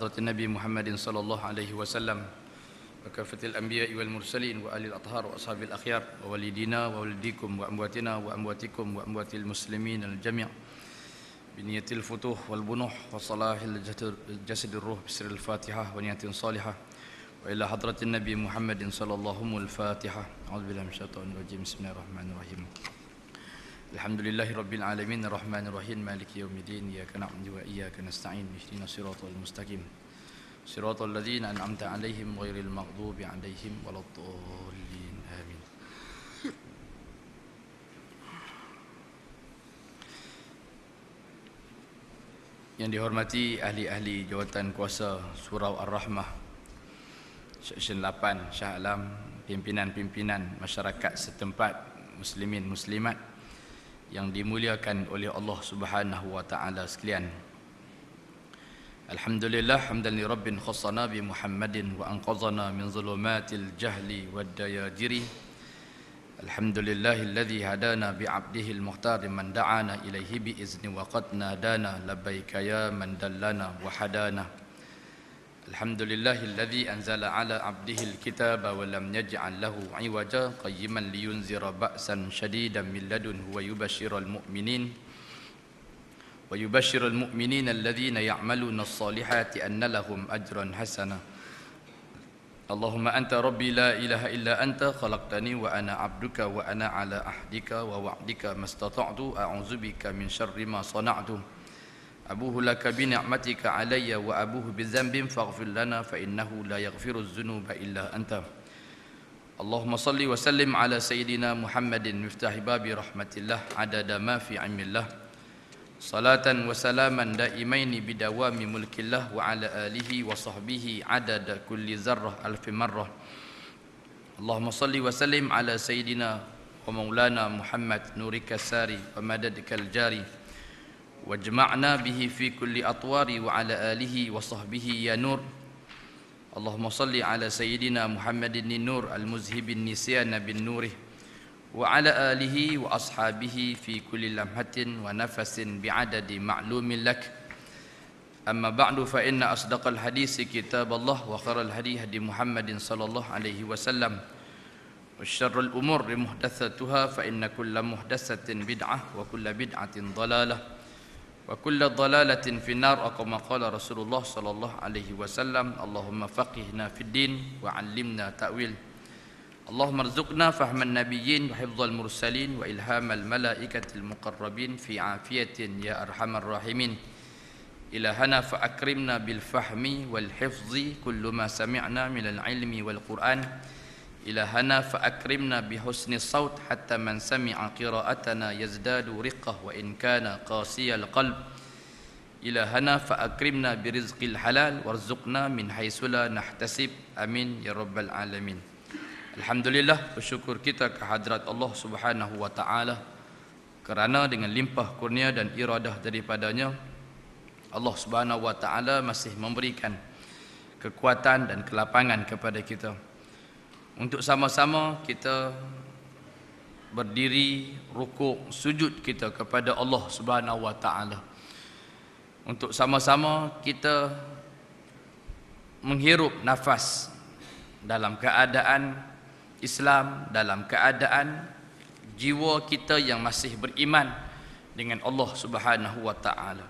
حضرة النبي محمد صلى الله عليه وسلم وكافة الأنبياء والمرسلين وآل الأطهار وأصحاب الأخيار ووالدينا ووالديكم وأمواتنا وأمواتكم وأموات المسلمين الجميع بنية الفتوح والبنوح وصلاح الجسد الروح بسر الفاتحة ونية صالحة وإلى حضرة النبي محمد صلى الله عليه وسلم الفاتحة. أعوذ بالله من الشيطان الرجيم. بسم الله الرحمن الرحيم. الحمدلله رب العالمين الرحمن الرحيم مالك يوم الدين إياك نعبد وإياك نستعين اهدنا الصراط المستقيم صراط الذين أنعمت عليهم غير المغضوب عليهم ولا الضالين آمين. Yang dihormati ahli-ahli jawatan kuasa Surau Ar-Rahmah Seksyen 8 Shah Alam, pimpinan-pimpinan masyarakat setempat, muslimin muslimat yang dimuliakan oleh Allah Subhanahu wa taala sekalian. Alhamdulillah hamdan li rabbin khassana bi Muhammadin wa anqadhana min zulumatil jahli wad dayajiri. Alhamdulillahilladzi hadana bi 'abdihi al-mukhtar man da'ana ilaihi bi izni wa qad nadana labbaika ya man dallana wa hadana. Alhamdulillahilladzi anzala 'ala 'abdihi al-kitaba wa lam yaj'al lahu 'iwaja qayyiman liyunzira ba'san shadidan min ladunhu wa yubashshiral mu'minina alladhina ya'maluna as-salihati anna lahum ajran hasana. Allahumma anta rabbi la ilaha illa anta khalaqtani wa ana 'abduka wa ana 'ala ahdika wa wa'dika mastata'tu a'udzu bika min syarri ma sana'tu. Abuhu laka bi ni'matika alayya wa abuhu bi dhanbin faghfir lana fa innahu la yaghfiru dzunuba illa anta. Allahumma salli wa sallim ala sayyidina Muhammadin miftahi babi rahmatillah adada ma fi 'ilmillah. Salatan wa salaman daimaini bidawami mulkillah wa ala alihi wa sahbihi adada kulli zarrah alfi marrah. Allahumma salli wa sallim ala sayyidina wa maulana Muhammad nurika sari wa madadikal jari wajma'na bihi fi kulli atwari wa ala alihi wa sahbihi ya nur. Allahumma salli ala sayyidina Muhammadin nur al-muzhibin nisyana bin nurih wa ala alihi wa ashabihi fi kulli lamhatin wa nafasin bi'adadi ma'lumin lak. Amma ba'du fa inna asdaqal hadisi kitaballah wa khairal hadi hadi Muhammadin sallallahu alaihi wasallam wa syarrul umuri muhdatsatuha fa inna kulla muhdatsatin bid'ah wa kulla bid'atin dhalalah wa kullu dhalalatin finnar. Kama qala Rasulullah sallallahu alaihi wasallam, Allahumma faqihna fid din wa 'allimna ta'wil. Allahumma rzuqna fahman nabiyyin wa hifdzal mursalin wa ilhamal malaikatil muqarrabin fi afiyatin ya arhamar rahimin. Ilahana fa akrimna bil fahmi wal hifzi kullu ma sami'na minal ilmi wal Qur'an. Ilahana fa akrimna bi husni saut hatta man sami'a qira'atana yazdadu riqqah wa in kana qasiyal qalb. Ilahana fa akrimna bi rizqil halal warzuqna min haitsu la nahtasib. Amin ya rabbal alamin. Alhamdulillah, bersyukur kita kehadrat Allah Subhanahu wa taala kerana dengan limpah kurnia dan iradah daripadanya Allah Subhanahu wa taala masih memberikan kekuatan dan kelapangan kepada kita untuk sama-sama kita berdiri rukuk sujud kita kepada Allah Subhanahu wa taala, untuk sama-sama kita menghirup nafas dalam keadaan Islam, dalam keadaan jiwa kita yang masih beriman dengan Allah Subhanahu wa taala.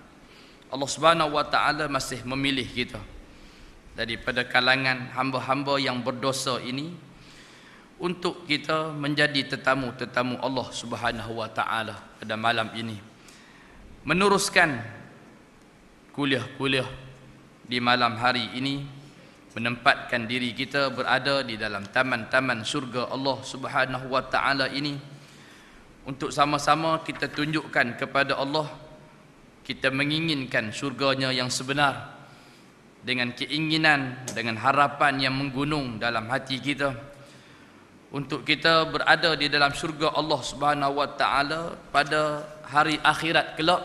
Allah Subhanahu wa taala masih memilih kita daripada kalangan hamba-hamba yang berdosa ini untuk kita menjadi tetamu-tetamu Allah Subhanahu wa taala pada malam ini, meneruskan kuliah-kuliah di malam hari ini, menempatkan diri kita berada di dalam taman-taman syurga Allah Subhanahu wa taala ini untuk sama-sama kita tunjukkan kepada Allah kita menginginkan syurganya yang sebenar, dengan keinginan, dengan harapan yang menggunung dalam hati kita untuk kita berada di dalam syurga Allah Subhanahu wa taala pada hari akhirat kelak.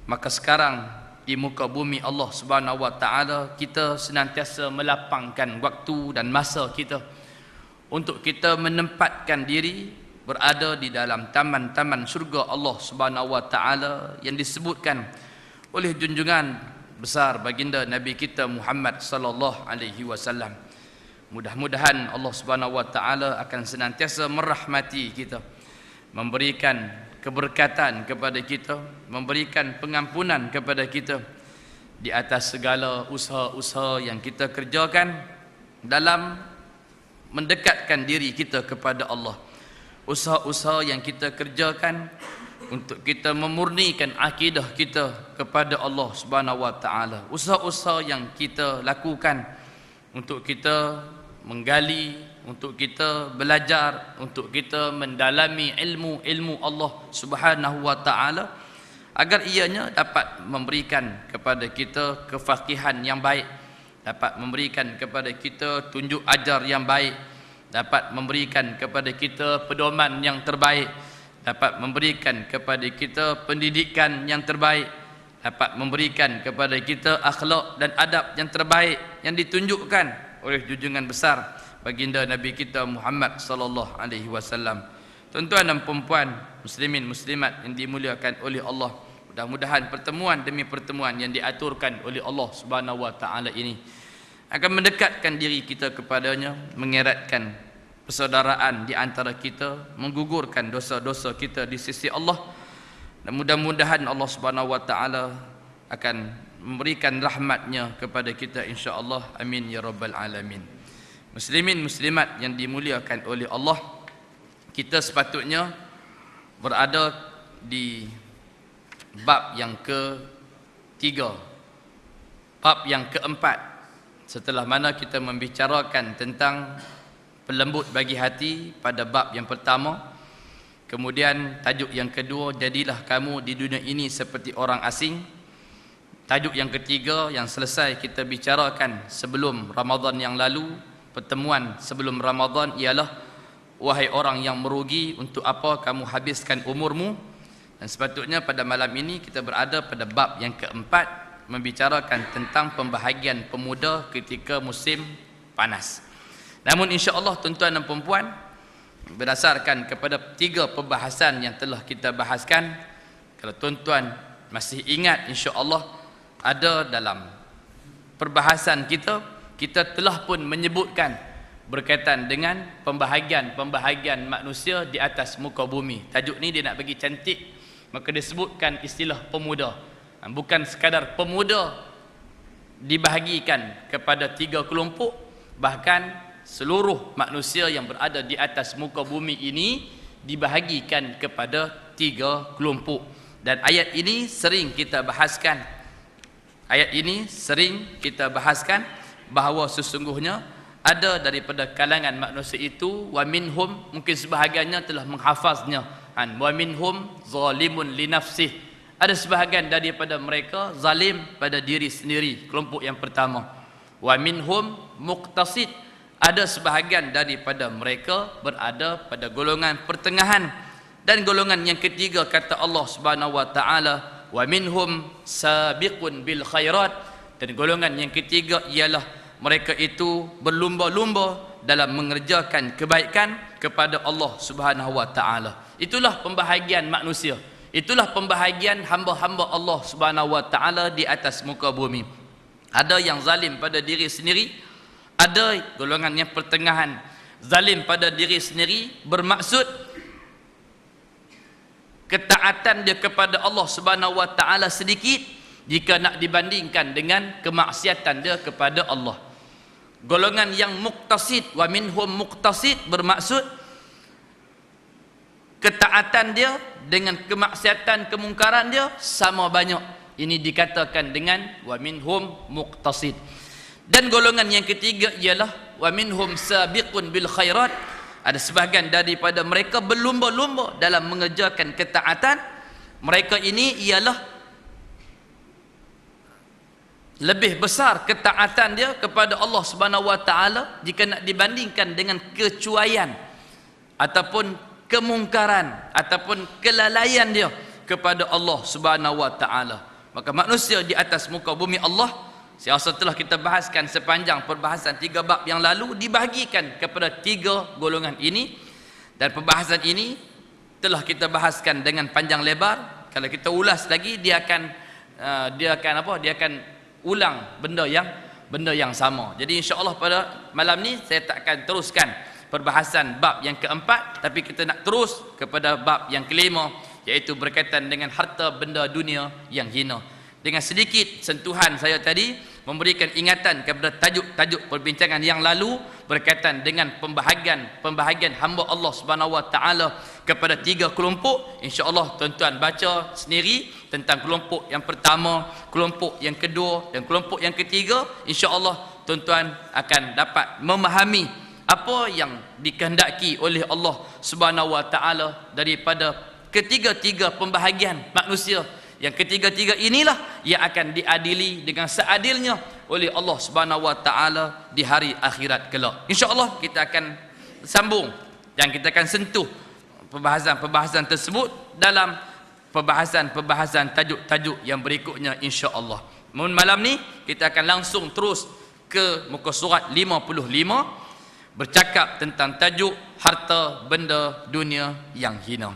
Maka sekarang di muka bumi Allah Subhanahu wa taala kita senantiasa melapangkan waktu dan masa kita untuk kita menempatkan diri berada di dalam taman-taman syurga Allah Subhanahu wa taala yang disebutkan oleh junjungan besar baginda Nabi kita Muhammad sallallahu alaihi wasallam. Mudah-mudahan Allah Subhanahu wa taala akan senantiasa merahmati kita, memberikan keberkatan kepada kita, memberikan pengampunan kepada kita di atas segala usaha-usaha yang kita kerjakan dalam mendekatkan diri kita kepada Allah. Usaha-usaha yang kita kerjakan untuk kita memurnikan akidah kita kepada Allah Subhanahu wa taala. Usaha-usaha yang kita lakukan untuk kita menggali, untuk kita belajar, untuk kita mendalami ilmu Allah Subhanahu wa taala, agar ianya dapat memberikan kepada kita kefakihan yang baik, dapat memberikan kepada kita tunjuk ajar yang baik, dapat memberikan kepada kita pedoman yang terbaik, dapat memberikan kepada kita pendidikan yang terbaik, dapat memberikan kepada kita akhlak dan adab yang terbaik yang ditunjukkan oleh junjungan besar baginda Nabi kita Muhammad sallallahu alaihi wasallam. Tuan-tuan dan puan-puan, muslimin muslimat yang dimuliakan oleh Allah, mudah-mudahan pertemuan demi pertemuan yang diaturkan oleh Allah Subhanahu wa taala ini akan mendekatkan diri kita kepadanya, mengeratkan persaudaraan di antara kita, menggugurkan dosa-dosa kita di sisi Allah, dan mudah-mudahan Allah Subhanahu wa taala akan memberikan rahmatnya kepada kita insya-Allah. Amin ya rabbal alamin. Muslimin muslimat yang dimuliakan oleh Allah, kita sepatutnya berada di bab yang ketiga, bab yang keempat, setelah mana kita membicarakan tentang pelembut bagi hati pada bab yang pertama. Kemudian tajuk yang kedua, jadilah kamu di dunia ini seperti orang asing. Tajuk yang ketiga yang selesai kita bicarakan sebelum Ramadan yang lalu, pertemuan sebelum Ramadan, ialah wahai orang yang merugi, untuk apa kamu habiskan umurmu? Dan sepatutnya pada malam ini kita berada pada bab yang keempat, membicarakan tentang pembahagian pemuda ketika musim panas. Namun insya-Allah tuan-tuan dan puan-puan, berdasarkan kepada 3 perbahasan yang telah kita bahaskan, kalau tuan-tuan masih ingat, insya-Allah ada dalam perbahasan kita telah pun menyebutkan berkaitan dengan pembahagian manusia di atas muka bumi. Tajuk ni dia nak bagi cantik, maka disebutkan istilah pemuda. Bukan sekadar pemuda dibahagikan kepada 3 kelompok, bahkan seluruh manusia yang berada di atas muka bumi ini dibahagikan kepada 3 kelompok. Dan ayat ini sering kita bahaskan. Ayat ini sering kita bahaskan bahawa sesungguhnya ada daripada kalangan manusia itu, wa minhum, mungkin sebahagiannya telah menghafaznya, wa minhum zalimun li nafsih, ada sebahagian daripada mereka zalim pada diri sendiri, kelompok yang pertama. Wa minhum muqtasid, ada sebahagian daripada mereka berada pada golongan pertengahan. Dan golongan yang ketiga, kata Allah Subhanahu wa taala, wa minhum sabiqun bil khairat, dan golongan yang ketiga ialah mereka itu berlumba-lumba dalam mengerjakan kebaikan kepada Allah Subhanahu wa taala. Itulah pembahagian manusia, itulah pembahagian hamba-hamba Allah Subhanahu wa taala di atas muka bumi. Ada yang zalim pada diri sendiri, ada golongan yang pertengahan. Zalim pada diri sendiri bermaksud ketaatan dia kepada Allah Subhanahu wa taala sedikit jika nak dibandingkan dengan kemaksiatan dia kepada Allah. Golongan yang muqtasid, wa minhum muqtasid, bermaksud ketaatan dia dengan kemaksiatan kemungkaran dia sama banyak. Ini dikatakan dengan wa minhum muqtasid. Dan golongan yang ketiga ialah wa minhum sabiqun bil khairat, ada sebahagian daripada mereka berlumba-lumba dalam mengerjakan ketaatan. Mereka ini ialah lebih besar ketaatan dia kepada Allah Subhanahu wa taala jika nak dibandingkan dengan kecuaian ataupun kemungkaran ataupun kelalaian dia kepada Allah Subhanahu wa taala. Maka manusia di atas muka bumi Allah, saya rasa telah kita bahaskan sepanjang perbahasan 3 bab yang lalu, dibahagikan kepada 3 golongan ini. Dan perbahasan ini telah kita bahaskan dengan panjang lebar. Kalau kita ulas lagi, dia akan ulang benda yang sama. Jadi insya-Allah pada malam ni saya tak akan teruskan perbahasan bab yang keempat, tapi kita nak terus kepada bab yang kelima, iaitu berkaitan dengan harta benda dunia yang hina. Dengan sedikit sentuhan saya tadi memberikan ingatan kepada tajuk-tajuk perbincangan yang lalu berkaitan dengan pembahagian hamba Allah Subhanahu Wa Taala kepada 3 kelompok. Insya-Allah tuan-tuan baca sendiri tentang kelompok yang pertama, kelompok yang kedua dan kelompok yang ketiga. Insya-Allah tuan-tuan akan dapat memahami apa yang dikehendaki oleh Allah Subhanahu Wa Taala daripada ketiga-tiga pembahagian manusia. Yang ketiga-tiga inilah yang akan diadili dengan seadilnya oleh Allah Subhanahu Wa Taala di hari akhirat kelak. Insya-Allah kita akan sambung dan kita akan sentuh pembahasan tersebut dalam pembahasan tajuk-tajuk yang berikutnya insya-Allah. Malam ni kita akan langsung terus ke muka surat 55 bercakap tentang tajuk harta benda dunia yang hina.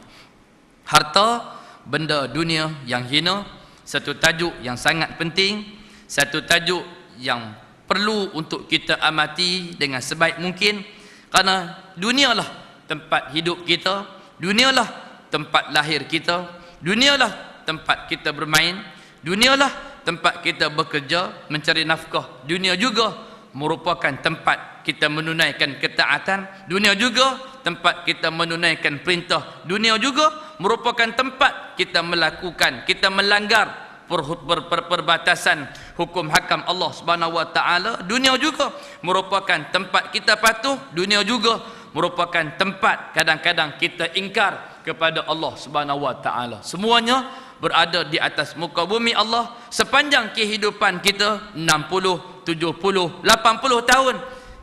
Harta benda dunia yang hina, satu tajuk yang sangat penting, satu tajuk yang perlu untuk kita amati dengan sebaik mungkin, kerana dunialah tempat hidup kita, dunialah tempat lahir kita, dunialah tempat kita bermain, dunialah tempat kita bekerja mencari nafkah, dunia juga merupakan tempat kita menunaikan ketaatan, dunia juga tempat kita menunaikan perintah, dunia juga merupakan tempat kita melanggar perbatasan hukum hakam Allah Subhanahu Wa Taala. Dunia juga merupakan tempat kita patuh, dunia juga merupakan tempat kadang-kadang kita ingkar kepada Allah Subhanahu Wa Taala. Semuanya berada di atas muka bumi Allah sepanjang kehidupan kita 60, 70, 80 tahun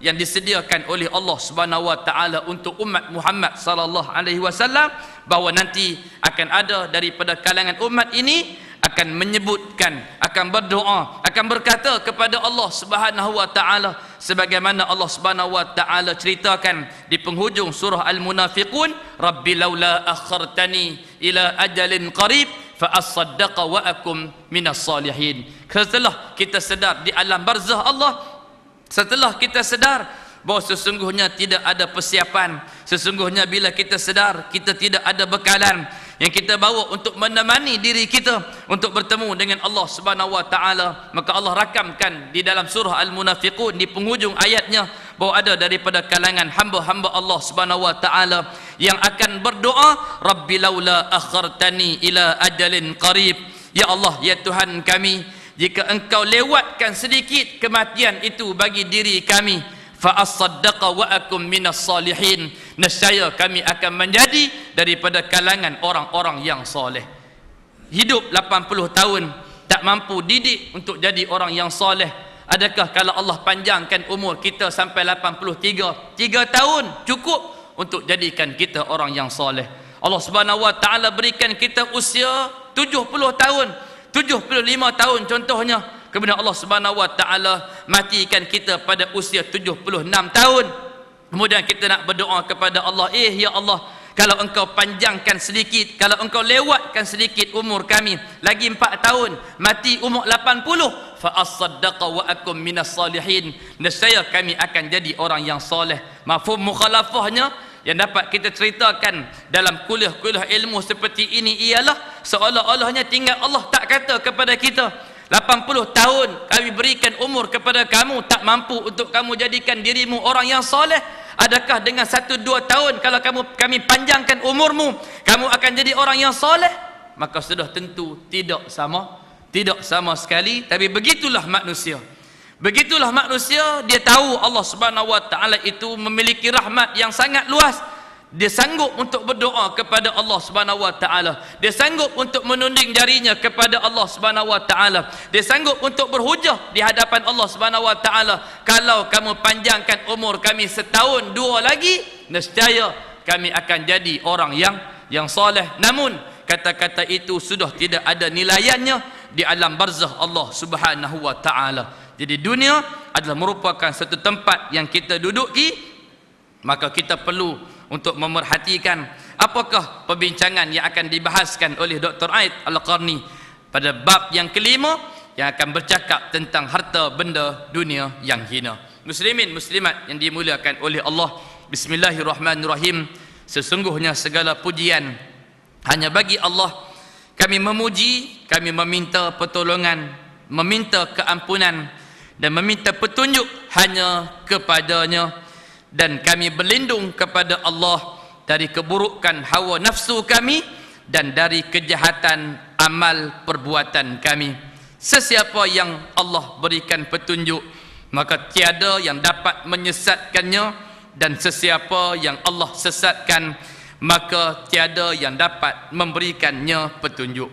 yang disediakan oleh Allah Subhanahu Wa Taala untuk umat Muhammad sallallahu alaihi wasallam, bahawa nanti akan ada daripada kalangan umat ini akan menyebutkan, akan berdoa, akan berkata kepada Allah Subhanahu Wa Taala sebagaimana Allah Subhanahu Wa Taala ceritakan di penghujung surah Al-Munafiqun, Rabbi laula akhartani ila ajalin qarib fa asaddaqa wa akum minas salihin. Setelah kita sedar di alam barzah Allah, setelah kita sedar bahawa sesungguhnya tidak ada persiapan, sesungguhnya bila kita sedar kita tidak ada bekalan yang kita bawa untuk menemani diri kita untuk bertemu dengan Allah Subhanahu Wa Taala, maka Allah rakamkan di dalam surah Al-Munafiqun di penghujung ayatnya bahawa ada daripada kalangan hamba-hamba Allah Subhanahu Wa Taala yang akan berdoa, Rabbi laula akhartani ila ajalin qarib, ya Allah, ya Tuhan kami, jika engkau lewatkan sedikit kematian itu bagi diri kami, fa asaddaqa wa akum minas salihin, nescaya kami akan menjadi daripada kalangan orang-orang yang soleh. Hidup 80 tahun tak mampu didik untuk jadi orang yang soleh. Adakah kalau Allah panjangkan umur kita sampai 83, 3 tahun cukup untuk jadikan kita orang yang soleh? Allah Subhanahu Wa Taala berikan kita usia 70 tahun, 75 tahun contohnya, kemudian Allah Subhanahu Wa Taala matikan kita pada usia 76 tahun. Kemudian kita nak berdoa kepada Allah, ya Allah, kalau engkau panjangkan sedikit, kalau engkau lewatkan sedikit umur kami lagi 4 tahun, mati umur 80, fa as-saddaqa wa akum minas salihin, nescaya kami akan jadi orang yang soleh. Mafhum mukhalafahnya yang dapat kita ceritakan dalam kuliah-kuliah ilmu seperti ini ialah seolah-olahnya tinggal Allah tak kata kepada kita, 80 tahun kami berikan umur kepada kamu, tak mampu untuk kamu jadikan dirimu orang yang soleh. Adakah dengan 1-2 tahun kalau kami panjangkan umurmu, kamu akan jadi orang yang soleh? Maka sudah tentu tidak sama sekali. Tapi begitulah manusia. Begitulah manusia, dia tahu Allah Subhanahu Wa Taala itu memiliki rahmat yang sangat luas. Dia sanggup untuk berdoa kepada Allah Subhanahu Wa Taala. Dia sanggup untuk menunding jarinya kepada Allah Subhanahu Wa Taala. Dia sanggup untuk berhujah di hadapan Allah Subhanahu Wa Taala, kalau kamu panjangkan umur kami 1 tahun 2 lagi, nescaya kami akan jadi orang yang soleh. Namun kata-kata itu sudah tidak ada nilaiannya di alam barzah Allah Subhanahu Wa Taala. Jadi dunia adalah merupakan satu tempat yang kita duduki, maka kita perlu untuk memerhatikan apakah perbincangan yang akan dibahaskan oleh Dr. Aid Al-Qarni pada bab yang kelima, yang akan bercakap tentang harta benda dunia yang hina. Muslimin muslimat yang dimuliakan oleh Allah, bismillahirrahmanirrahim. Sesungguhnya segala pujian hanya bagi Allah. Kami memuji, kami meminta pertolongan, meminta keampunan dan meminta petunjuk hanya kepadanya, dan kami berlindung kepada Allah dari keburukan hawa nafsu kami dan dari kejahatan amal perbuatan kami. Sesiapa yang Allah berikan petunjuk, maka tiada yang dapat menyesatkannya, dan sesiapa yang Allah sesatkan, maka tiada yang dapat memberikannya petunjuk.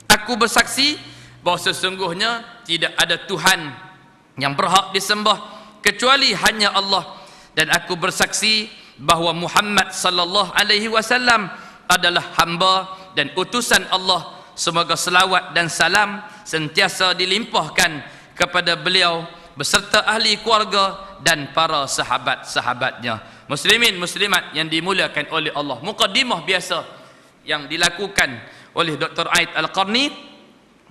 Aku bersaksi bahawa sesungguhnya tidak ada Tuhan yang berhak disembah kecuali hanya Allah, dan aku bersaksi bahawa Muhammad sallallahu alaihi wasallam adalah hamba dan utusan Allah. Semoga selawat dan salam sentiasa dilimpahkan kepada beliau beserta ahli keluarga dan para sahabat-sahabatnya. Muslimin muslimat yang dimuliakan oleh Allah, muqaddimah biasa yang dilakukan oleh Dr. Aid Al-Qarni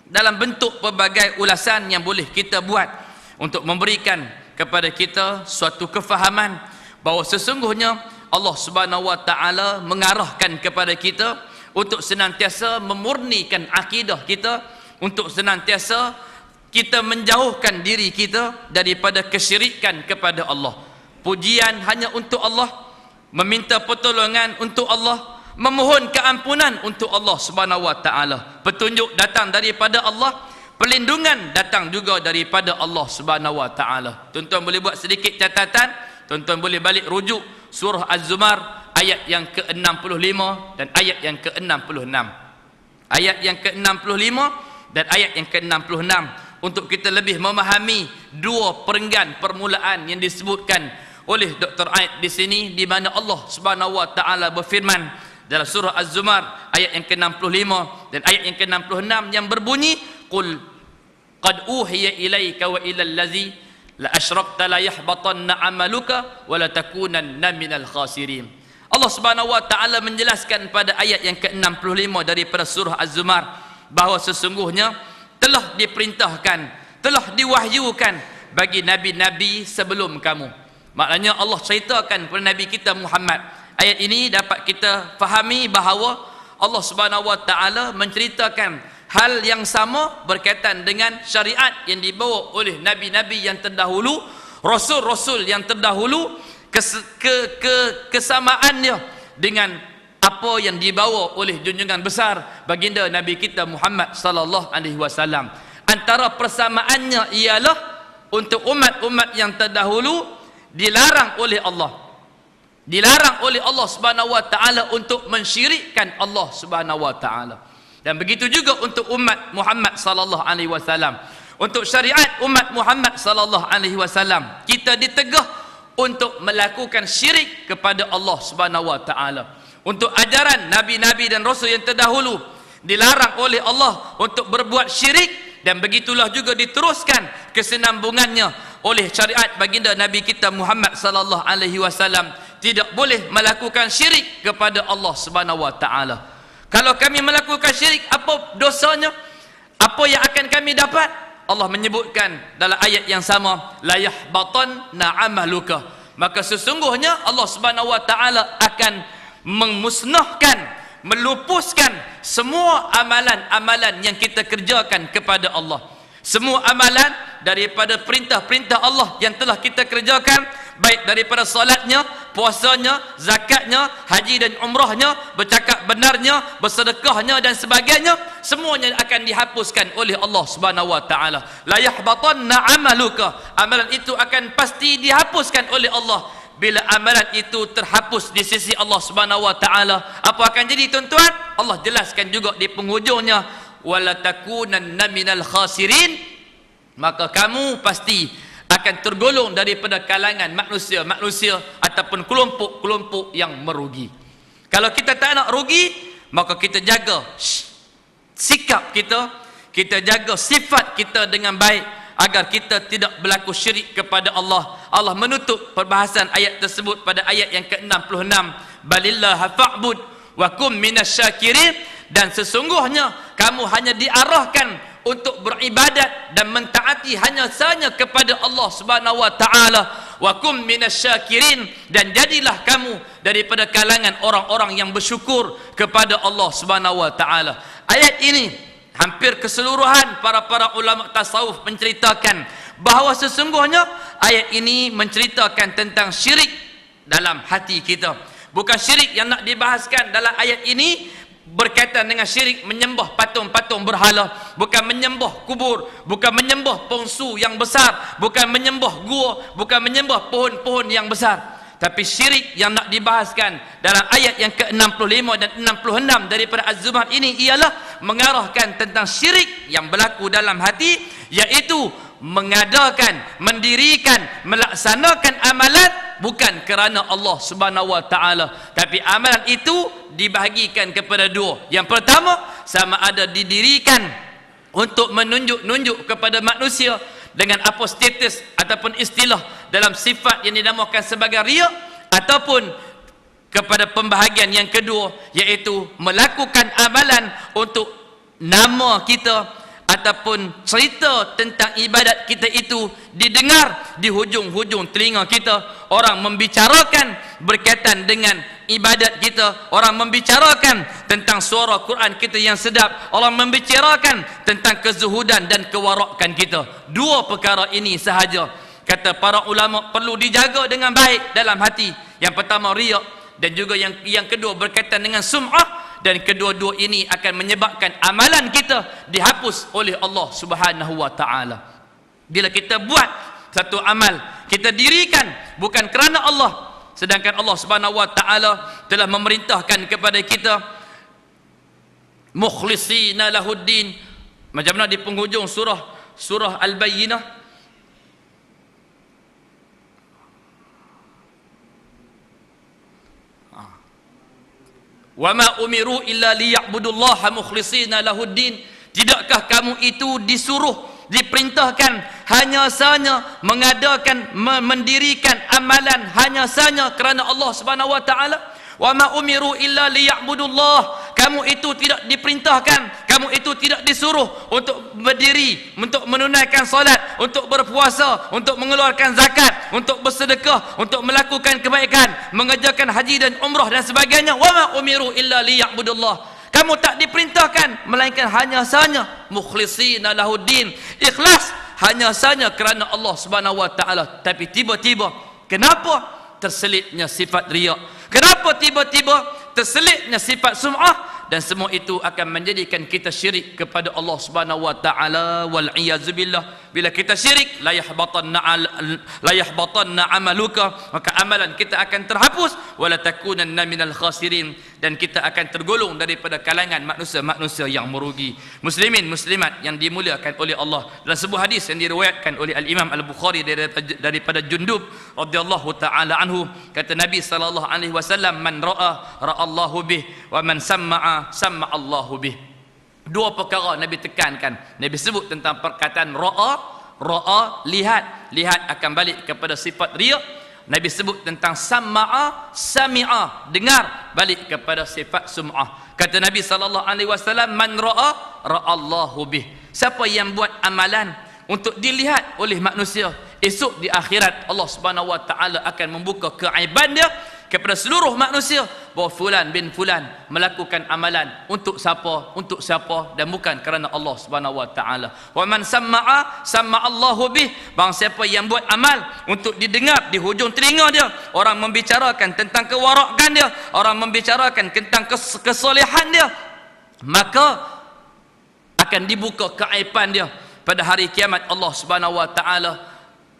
dalam bentuk pelbagai ulasan yang boleh kita buat untuk memberikan kepada kita suatu kefahaman bahawa sesungguhnya Allah Subhanahu wa taala mengarahkan kepada kita untuk senantiasa memurnikan akidah kita, untuk senantiasa kita menjauhkan diri kita daripada kesyirikan kepada Allah. Pujian hanya untuk Allah, meminta pertolongan untuk Allah, memohon keampunan untuk Allah Subhanahu wa taala. Petunjuk datang daripada Allah, perlindungan datang juga daripada Allah Subhanahu wa taala. Tuan-tuan boleh buat sedikit catatan, tuan-tuan boleh balik rujuk surah Az-Zumar ayat yang ke-65 dan ayat yang ke-66. Ayat yang ke-65 dan ayat yang ke-66 untuk kita lebih memahami dua perenggan permulaan yang disebutkan oleh Dr. Aid di sini, di mana Allah Subhanahu wa taala berfirman dalam surah Az-Zumar ayat yang ke-65 dan ayat yang ke-66 yang berbunyi, qul qad uhiya ilaika wa ilal ladzi la asyrakta la yahbatanna amaluka wa la takunanna minal khasirin. Allah Subhanahu wa taala menjelaskan pada ayat yang ke-65 daripada surah Az-Zumar bahawa sesungguhnya telah diperintahkan, telah diwahyukan bagi nabi-nabi sebelum kamu. Maknanya Allah ceritakan kepada nabi kita Muhammad. Ayat ini dapat kita fahami bahawa Allah Subhanahu wa taala menceritakan hal yang sama berkaitan dengan syariat yang dibawa oleh nabi-nabi yang terdahulu, rasul-rasul yang terdahulu, kesamaannya dengan apa yang dibawa oleh junjungan besar baginda Nabi kita Muhammad sallallahu alaihi wasallam. Antara persamaannya ialah untuk umat-umat yang terdahulu dilarang oleh Allah. Dilarang oleh Allah Subhanahu wa taala untuk mensyirikkan Allah Subhanahu wa taala. Dan begitu juga untuk umat Muhammad sallallahu alaihi wasallam. Untuk syariat umat Muhammad sallallahu alaihi wasallam, kita ditegah untuk melakukan syirik kepada Allah Subhanahu wa taala. Untuk ajaran nabi-nabi dan rasul yang terdahulu dilarang oleh Allah untuk berbuat syirik, dan begitulah juga diteruskan kesinambungannya oleh syariat baginda Nabi kita Muhammad sallallahu alaihi wasallam. Tidak boleh melakukan syirik kepada Allah Subhanahu wa taala. Kalau kami melakukan syirik, apa dosanya? Apa yang akan kami dapat? Allah menyebutkan dalam ayat yang sama, la yahbatanna amaluka. Maka sesungguhnya Allah Subhanahu wa taala akan memusnahkan, melupuskan semua amalan-amalan yang kita kerjakan kepada Allah. Semua amalan daripada perintah-perintah Allah yang telah kita kerjakan, baik daripada salatnya, puasanya, zakatnya, haji dan umrahnya, bercakap benarnya, bersedekahnya dan sebagainya, semuanya akan dihapuskan oleh Allah Subhanahu wa taala. La yahbatanna amaluka. Amalan itu akan pasti dihapuskan oleh Allah. Bila amalan itu terhapus di sisi Allah Subhanahu wa taala, apa akan jadi tuan-tuan? Allah jelaskan juga di penghujungnya, wala takunanna minal khasirin. Maka kamu pasti akan tergolong daripada kalangan manusia ataupun kelompok-kelompok yang merugi. Kalau kita tak nak rugi, maka kita jaga sikap kita, kita jaga sifat kita dengan baik agar kita tidak berlaku syirik kepada Allah. Allah menutup perbahasan ayat tersebut pada ayat yang ke-66, balillaha fa'bud wa kum minasyakirin. Dan sesungguhnya kamu hanya diarahkan untuk beribadat dan mentaati hanya sahaja kepada Allah Subhanahu wa taala. Wa kum minasyakirin, dan jadilah kamu daripada kalangan orang-orang yang bersyukur kepada Allah Subhanahu wa taala. Ayat ini hampir keseluruhan para ulama tasawuf menceritakan bahawa sesungguhnya ayat ini menceritakan tentang syirik dalam hati kita. Bukan syirik yang nak dibahaskan dalam ayat ini berkaitan dengan syirik menyembah patung-patung berhala, bukan menyembah kubur, bukan menyembah pongsu yang besar, bukan menyembah gua, bukan menyembah pohon-pohon yang besar. Tapi syirik yang nak dibahaskan dalam ayat yang ke-65 dan 66 daripada Az-Zumar ini ialah mengarahkan tentang syirik yang berlaku dalam hati, iaitu mengadakan, mendirikan, melaksanakan amalan bukan kerana Allah Subhanahu wa taala, tapi amalan itu dibahagikan kepada dua. Yang pertama, sama ada didirikan untuk menunjuk-nunjuk kepada manusia dengan apa status ataupun istilah dalam sifat yang dinamakan sebagai riya, ataupun kepada pembahagian yang kedua, iaitu melakukan amalan untuk nama kita ataupun cerita tentang ibadat kita itu didengar di hujung-hujung telinga kita. Orang membicarakan berkaitan dengan ibadat kita, orang membicarakan tentang suara Quran kita yang sedap, orang membicarakan tentang kezuhudan dan kewarakan kita. Dua perkara ini sahaja, kata para ulama, perlu dijaga dengan baik dalam hati. Yang pertama riya, dan juga yang kedua berkaitan dengan sum'ah, dan kedua-dua ini akan menyebabkan amalan kita dihapus oleh Allah Subhanahu wa taala. Bila kita buat satu amal, kita dirikan bukan kerana Allah, sedangkan Allah Subhanahu wa taala telah memerintahkan kepada kita mukhlisina lahuddin. Macam mana di penghujung surah Al-Bayyinah, wa ma umiru illa liya'budullaha mukhlishina lahuddin. Tidakkah kamu itu disuruh, diperintahkan hanya sahaja mengadakan, mendirikan amalan hanya sahaja kerana Allah Subhanahu wa taala? Wa ma umiru illa liya'budullah. Kamu itu tidak diperintahkan, kamu itu tidak disuruh untuk berdiri, untuk menunaikan solat, untuk berpuasa, untuk mengeluarkan zakat, untuk bersedekah, untuk melakukan kebaikan, mengerjakan haji dan umrah dan sebagainya. Wa ma umiru illa liya'budullah. Kamu tak diperintahkan melainkan hanya sahaja mukhlishina lahuddin, ikhlas hanya sahaja kerana Allah Subhanahu wa taala. Tapi tiba-tiba kenapa terselitnya sifat riya? Kenapa tiba-tiba terselitnya sifat sum'ah? Dan semua itu akan menjadikan kita syirik kepada Allah Subhanahu wa taala, wal iyaz billah. Bila kita syirik, la yahbatanna amaluka, maka amalan kita akan terhapus, wala takunanna minal khasirin, dan kita akan tergolong daripada kalangan manusia-manusia yang merugi. Muslimin muslimat yang dimuliakan oleh Allah, dalam sebuah hadis yang diriwayatkan oleh Al-Imam Al-Bukhari daripada Jundub radhiyallahu taala anhu, kata Nabi sallallahu alaihi wasallam, man ra'a ra'allahu bih, wa man samma'a sama'allahu bih. Dua perkara Nabi tekankan. Nabi sebut tentang perkataan ra'a, lihat akan balik kepada sifat riya. Nabi sebut tentang sama'a, sami'a, dengar, balik kepada sifat sum'ah. Kata Nabi sallallahu alaihi wasallam, man ra'a ra'allahu bih. Siapa yang buat amalan untuk dilihat oleh manusia, esok di akhirat Allah Subhanahu wa taala akan membuka keaiban dia kepada seluruh manusia bahawa fulan bin fulan melakukan amalan untuk siapa dan bukan kerana Allah Subhanahu wa taala. Wa man samma'a sama'allahu bih. Bang siapa yang buat amal untuk didengar di hujung telinga dia, orang membicarakan tentang kewarakan dia, orang membicarakan tentang kesolehan dia, maka akan dibuka keaiban dia pada hari kiamat Allah Subhanahu wa taala.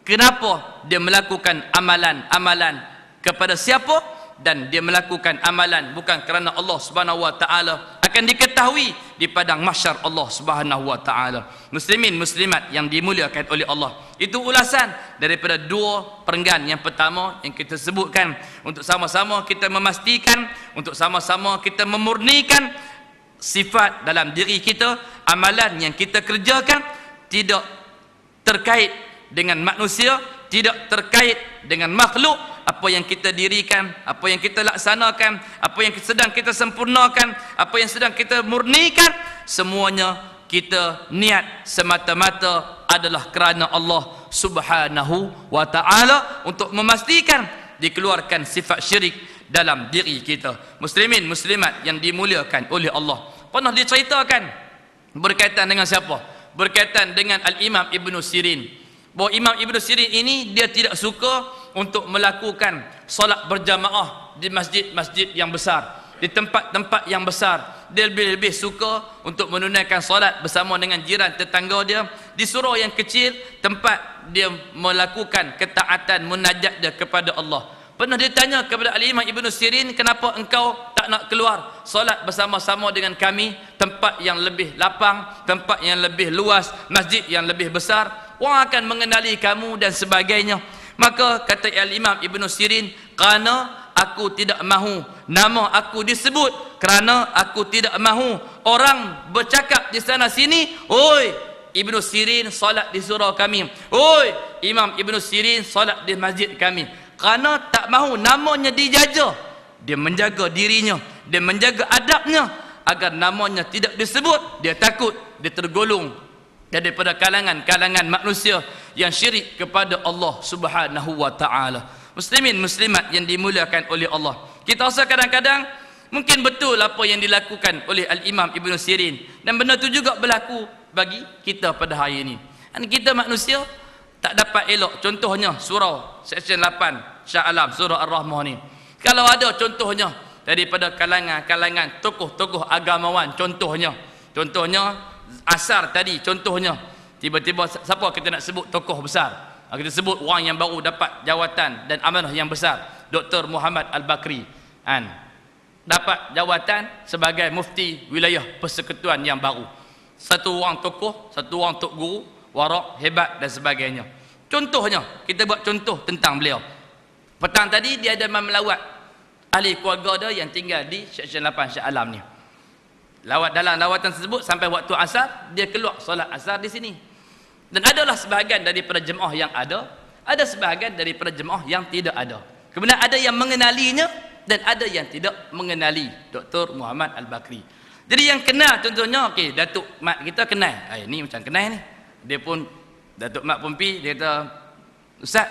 Kenapa dia melakukan amalan kepada siapa, dan dia melakukan amalan bukan kerana Allah Subhanahu wa taala, akan diketahui di padang mahsyar Allah Subhanahu wa taala. Muslimin muslimat yang dimuliakan oleh Allah, itu ulasan daripada dua perenggan yang pertama yang kita sebutkan, untuk sama-sama kita memastikan, untuk sama-sama kita memurnikan sifat dalam diri kita, amalan yang kita kerjakan tidak terkait dengan manusia, tidak terkait dengan makhluk. Apa yang kita dirikan, apa yang kita laksanakan, apa yang sedang kita sempurnakan, apa yang sedang kita murnikan, semuanya kita niat semata-mata adalah kerana Allah Subhanahu wa ta'ala, untuk memastikan dikeluarkan sifat syirik dalam diri kita. Muslimin muslimat yang dimuliakan oleh Allah, pernah diceritakan berkaitan dengan siapa? Berkaitan dengan Al-Imam Ibn Sirin, bahawa Imam Ibn Sirin ini dia tidak suka untuk melakukan solat berjamaah di masjid-masjid yang besar, di tempat-tempat yang besar. Dia lebih suka untuk menunaikan solat bersama dengan jiran tetangga dia di surau yang kecil, tempat dia melakukan ketaatan munajat dia kepada Allah. Pernah ditanya kepada Al-Imam Ibn Sirin, kenapa engkau tak nak keluar solat bersama-sama dengan kami, tempat yang lebih lapang, tempat yang lebih luas, masjid yang lebih besar, orang akan mengenali kamu dan sebagainya. Maka kata Al-Imam Ibn Sirin, kerana aku tidak mahu nama aku disebut, kerana aku tidak mahu orang bercakap di sana sini, oi Ibn Sirin solat di surau kami, oi Imam Ibn Sirin solat di masjid kami. Kerana tak mahu namanya dijaja, dia menjaga dirinya, dia menjaga adabnya agar namanya tidak disebut. Dia takut dia tergolong daripada kalangan manusia yang syirik kepada Allah Subhanahu wa ta'ala. Muslimin muslimat yang dimuliakan oleh Allah, kita rasa kadang-kadang mungkin betul apa yang dilakukan oleh Al-Imam Ibn Sirin, dan benda itu juga berlaku bagi kita pada hari ini. Dan kita manusia tak dapat elok. Contohnya surau section 8 Shah Alam surah Ar-Rahmah ni, kalau ada contohnya daripada kalangan tokoh-tokoh agamawan, contohnya Asar tadi, contohnya tiba-tiba siapa kita nak sebut tokoh besar, kita sebut orang yang baru dapat jawatan dan amanah yang besar, Dr. Muhammad Al-Bakri dapat jawatan sebagai mufti wilayah persekutuan yang baru. Satu orang tokoh, satu orang tok guru, warak, hebat dan sebagainya. Contohnya, kita buat contoh tentang beliau. Petang tadi dia ada melawat ahli keluarga dia yang tinggal di section 8 Shah Alam ni. Dalam lawatan tersebut sampai waktu asar, dia keluar solat asar di sini. Dan adalah sebahagian daripada jemaah yang ada sebahagian daripada jemaah yang tidak ada. Kemudian ada yang mengenalinya dan ada yang tidak mengenali Dr. Muhammad Al-Bakri. Jadi yang kenal contohnya, okey, Datuk Mat kita kenal. Ni macam kenal ni. Dia pun Datuk Mat pun pi, dia kata, Ustaz,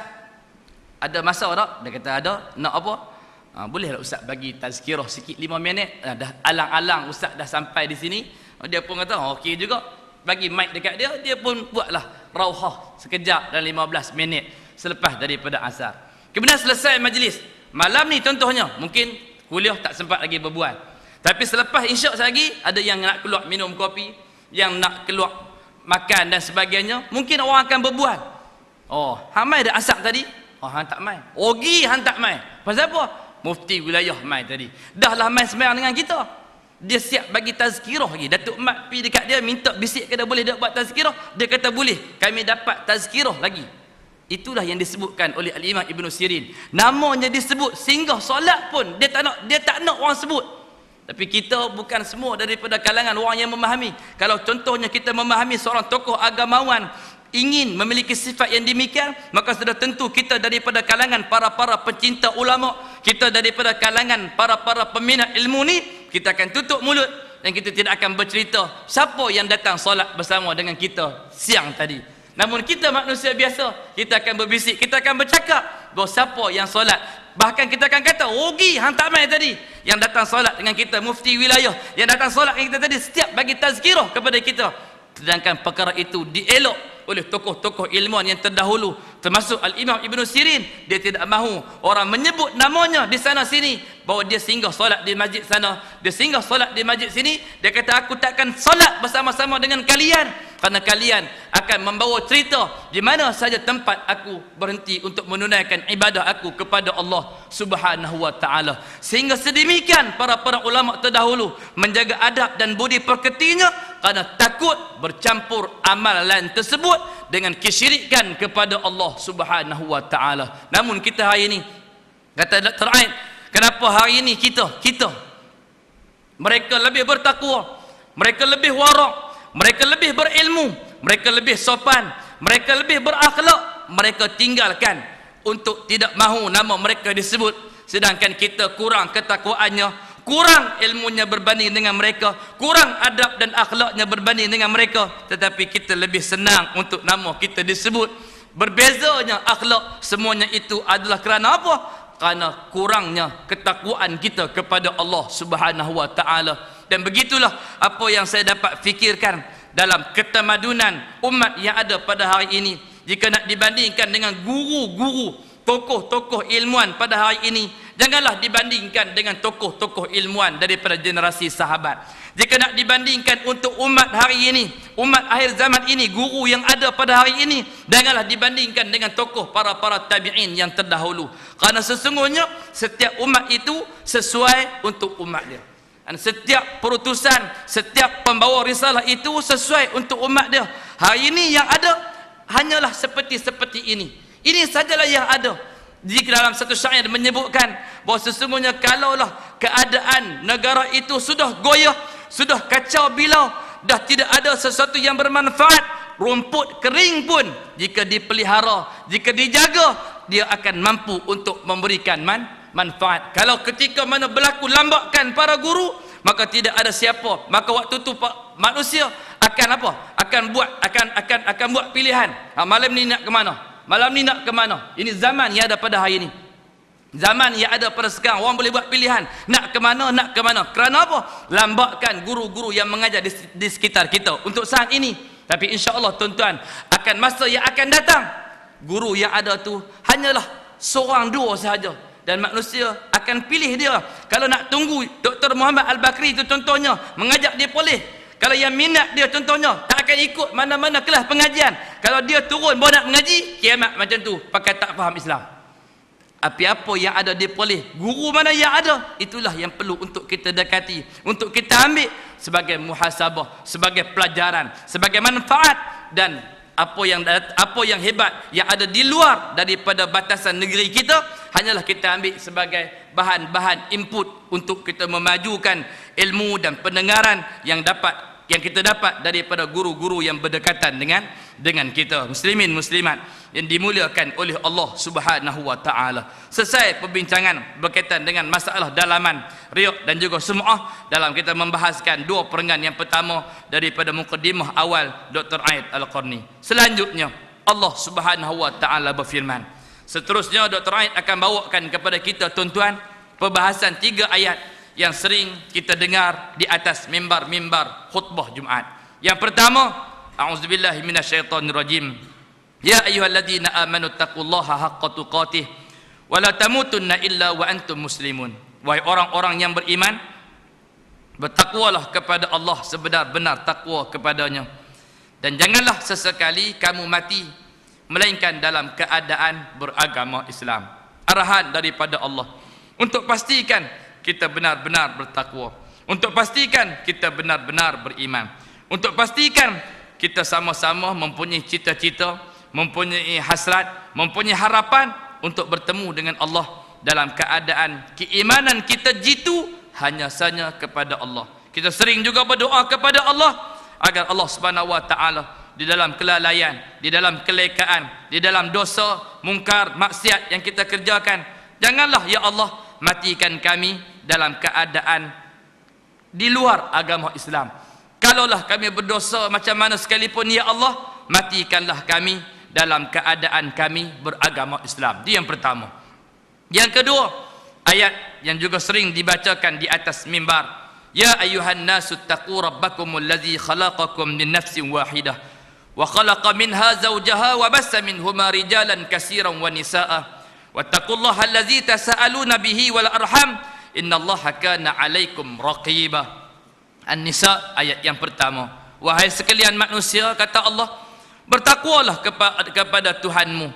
ada masa tak? Dia kata ada. Nak apa? Bolehlah Ustaz bagi tazkirah sikit 5 minit. Dah alang-alang Ustaz dah sampai di sini. Dia pun kata okey juga, bagi mic dekat dia. Dia pun buatlah rauhah sekejap dalam 15 minit selepas daripada asar. Kemudian selesai majlis malam ni, contohnya mungkin kuliah tak sempat lagi berbual, tapi selepas isyak lagi ada yang nak keluar minum kopi, yang nak keluar makan dan sebagainya, mungkin orang akan berbual. Hang mai dah asar tadi? Hang tak mai. Ogi hang tak mai. Pasal apa? Mufti wilayah mai tadi. Dah lah mai sembahyang dengan kita. Dia siap bagi tazkirah lagi. Datuk Mat pergi dekat dia minta bisik kena boleh tak buat tazkirah? Dia kata boleh. Kami dapat tazkirah lagi. Itulah yang disebutkan oleh Al-Imam Ibn Sirin. Namanya disebut singgah solat pun dia tak nak orang sebut. Tapi kita bukan semua daripada kalangan orang yang memahami. Kalau contohnya kita memahami seorang tokoh agamawan ingin memiliki sifat yang demikian, maka sudah tentu kita daripada kalangan para pencinta ulama, kita daripada kalangan para peminat ilmu ni, kita akan tutup mulut dan kita tidak akan bercerita siapa yang datang solat bersama dengan kita siang tadi. Namun kita manusia biasa, kita akan berbisik, kita akan bercakap bahawa siapa yang solat. Bahkan kita akan kata, rugi hang tak mai tadi. Yang datang solat dengan kita, mufti wilayah, yang datang solat dengan kita tadi, setiap bagi tazkirah kepada kita. Sedangkan perkara itu dielok oleh tokoh-tokoh ilmuwan yang terdahulu, termasuk Al-Imam Ibn Sirin. Dia tidak mahu orang menyebut namanya di sana sini, bahawa dia singgah solat di masjid sana, dia singgah solat di masjid sini. Dia kata, aku takkan solat bersama-sama dengan kalian, kerana kalian akan membawa cerita di mana saja tempat aku berhenti untuk menunaikan ibadah aku kepada Allah Subhanahu wa ta'ala. Sehingga sedemikian para ulama terdahulu menjaga adab dan budi pekertinya, kerana takut bercampur amalan tersebut dengan kesyirikan kepada Allah Subhanahu wa ta'ala. Namun kita hari ini, kata Dr. Aid, kenapa hari ini kita mereka lebih bertakwa, mereka lebih warak, mereka lebih berilmu, mereka lebih sopan, mereka lebih berakhlak, mereka tinggalkan untuk tidak mahu nama mereka disebut, sedangkan kita kurang ketakwaannya, kurang ilmunya berbanding dengan mereka, kurang adab dan akhlaknya berbanding dengan mereka, tetapi kita lebih senang untuk nama kita disebut. Berbezanya akhlak, semuanya itu adalah kerana apa? Kerana kurangnya ketakwaan kita kepada Allah Subhanahu wa taala. Dan begitulah apa yang saya dapat fikirkan dalam ketamadunan umat yang ada pada hari ini. Jika nak dibandingkan dengan guru-guru, tokoh-tokoh ilmuwan pada hari ini, janganlah dibandingkan dengan tokoh-tokoh ilmuwan daripada generasi sahabat. Jika nak dibandingkan untuk umat hari ini, umat akhir zaman ini, guru yang ada pada hari ini, janganlah dibandingkan dengan tokoh para tabi'in yang terdahulu. Kerana sesungguhnya setiap umat itu sesuai untuk umat dia. Dan setiap perutusan, setiap pembawa risalah itu sesuai untuk umat dia. Hari ini yang ada hanyalah seperti ini. Ini sajalah yang ada. Jika dalam satu syair menyebutkan bahawa sesungguhnya kalaulah keadaan negara itu sudah goyah, sudah kacau bilau, dah tidak ada sesuatu yang bermanfaat, rumput kering pun jika dipelihara, jika dijaga, dia akan mampu untuk memberikan manfaat. Kalau ketika mana berlaku lambakan para guru, maka tidak ada siapa, maka waktu tu manusia akan apa? Akan buat pilihan. Malam ni nak ke mana? Malam ni nak ke mana? Ini zaman yang ada pada hari ini. Zaman yang ada pada sekarang, orang boleh buat pilihan nak ke mana, nak ke mana. Kerana apa? Lambakan guru-guru yang mengajar di sekitar kita untuk saat ini. Tapi insya-Allah tuan-tuan, akan masa yang akan datang, guru yang ada tu hanyalah seorang dua sahaja, dan manusia akan pilih dia. Kalau nak tunggu Dr. Muhammad Al-Bakri itu contohnya mengajak dia boleh. Kalau yang minat dia contohnya tak akan ikut mana-mana kelas pengajian. Kalau dia turun bawa nak mengaji, kiamat macam tu, pakai tak faham Islam. Apa yang ada dia boleh. Guru mana yang ada, itulah yang perlu untuk kita dekati, untuk kita ambil sebagai muhasabah, sebagai pelajaran, sebagai manfaat. Dan apa yang hebat yang ada di luar daripada batasan negeri kita, hanyalah kita ambil sebagai bahan-bahan input untuk kita memajukan ilmu dan pendengaran yang kita dapat daripada guru-guru yang berdekatan dengan kita. Muslimin muslimat yang dimuliakan oleh Allah Subhanahu wa taala. Selesai perbincangan berkaitan dengan masalah dalaman riya dan juga sum'ah, dalam kita membahaskan dua perenggan yang pertama daripada mukadimah awal Dr. Aid Al-Qarni. Selanjutnya Allah Subhanahu wa taala berfirman. Seterusnya Dr. Aid akan bawakan kepada kita tuan-tuan perbahasan 3 ayat yang sering kita dengar di atas mimbar-mimbar khutbah Jumaat. Yang pertama, a'udzubillahi minasyaitonirrajim. Ya ayyuhalladzina amanu taqullaha haqqa tuqatih wa la tamutunna illa wa antum muslimun. Wahai orang-orang yang beriman, bertakwalah kepada Allah sebenar-benar takwa kepadanya, dan janganlah sesekali kamu mati melainkan dalam keadaan beragama Islam. Arahan daripada Allah untuk pastikan kita benar-benar bertakwa, untuk pastikan kita benar-benar beriman, untuk pastikan kita sama-sama mempunyai cita-cita, mempunyai hasrat, mempunyai harapan untuk bertemu dengan Allah dalam keadaan keimanan kita jitu hanya saja kepada Allah. Kita sering juga berdoa kepada Allah agar Allah Subhanahu wa taala di dalam kelalaian, di dalam kelekaan, di dalam dosa, mungkar, maksiat yang kita kerjakan, janganlah ya Allah matikan kami dalam keadaan di luar agama Islam. Kalaulah kami berdosa macam mana sekalipun ya Allah, matikanlah kami dalam keadaan kami beragama Islam. Itu yang pertama. Yang kedua, ayat yang juga sering dibacakan di atas mimbar. Ya ayyuhan nasu taqu rabbakumul ladzi khalaqakum min nafsin wahidah wa khalaqa minha zawjaha wa bassa minhuma rijalan katsiran wa nisaa wattaqullaha alladzi tasaaluna bihi wal arham innallaha kana 'alaikum raqiba. An-Nisa ayat yang pertama. Wahai sekalian manusia, kata Allah, bertakwalah kepada Tuhanmu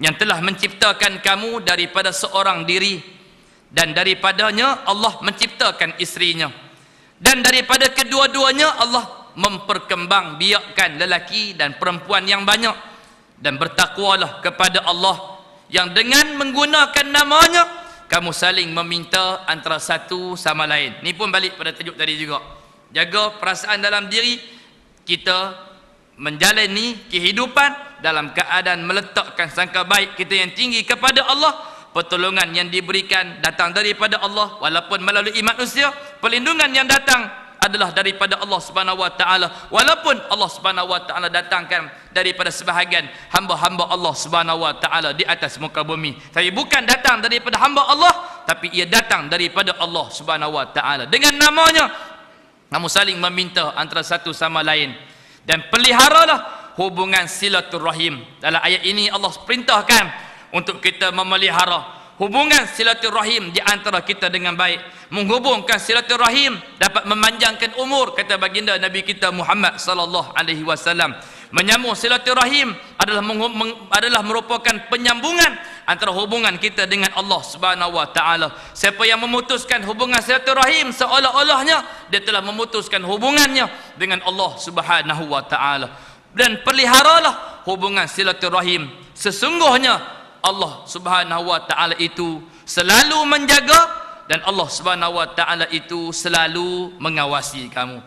yang telah menciptakan kamu daripada seorang diri, dan daripadanya Allah menciptakan isterinya, dan daripada kedua-duanya Allah memperkembangbiakkan lelaki dan perempuan yang banyak. Dan bertakwalah kepada Allah yang dengan menggunakan namanya kamu saling meminta antara satu sama lain. Ni pun balik pada tajuk tadi juga. Jaga perasaan dalam diri kita, menjalani kehidupan dalam keadaan meletakkan sangka baik kita yang tinggi kepada Allah, pertolongan yang diberikan datang daripada Allah walaupun melalui manusia. Perlindungan yang datang adalah daripada Allah Subhanahu wa taala walaupun Allah Subhanahu wa taala datangkan daripada sebahagian hamba-hamba Allah Subhanahu wa taala di atas muka bumi. Tapi bukan datang daripada hamba Allah, tapi ia datang daripada Allah Subhanahu wa taala. Dengan namanya kamu saling meminta antara satu sama lain dan peliharalah hubungan silaturahim. Dalam ayat ini Allah perintahkan untuk kita memelihara hubungan silaturahim di antara kita dengan baik. Menghubungkan silaturahim dapat memanjangkan umur, kata baginda Nabi kita Muhammad sallallahu alaihi wasallam. Menyambung silaturahim adalah merupakan penyambungan antara hubungan kita dengan Allah Subhanahu wa taala. Siapa yang memutuskan hubungan silaturahim, seolah-olahnya dia telah memutuskan hubungannya dengan Allah Subhanahu wa taala. Dan peliharalah hubungan silaturahim. Sesungguhnya Allah Subhanahu wa taala itu selalu menjaga dan Allah Subhanahu wa taala itu selalu mengawasi kamu.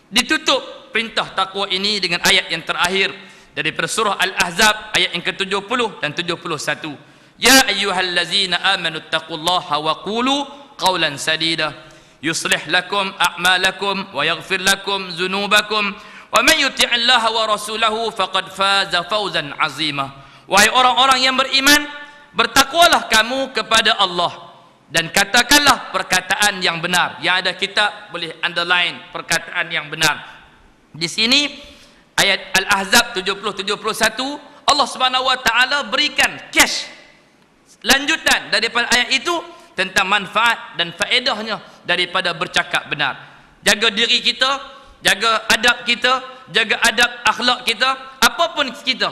Ditutup perintah takwa ini dengan ayat yang terakhir daripada surah Al-Ahzab ayat yang ke-70 dan 71. Ya ayyuhallazina amanu taqullaha wa qulu qawlan sadida yuslih lakum a'malakum wa yaghfir lakum dzunubakum wa man yuti'illaha wa rasulahu faqad faza fawzan 'azima. Wahai orang-orang yang beriman, bertakwalah kamu kepada Allah dan katakanlah perkataan yang benar. Yang ada kitab boleh underline perkataan yang benar. Di sini ayat Al-Ahzab 70-71 Allah Subhanahu wa taala berikan cash lanjutan daripada ayat itu tentang manfaat dan faedahnya daripada bercakap benar. Jaga diri kita, jaga adab kita, jaga adab akhlak kita, apapun kita,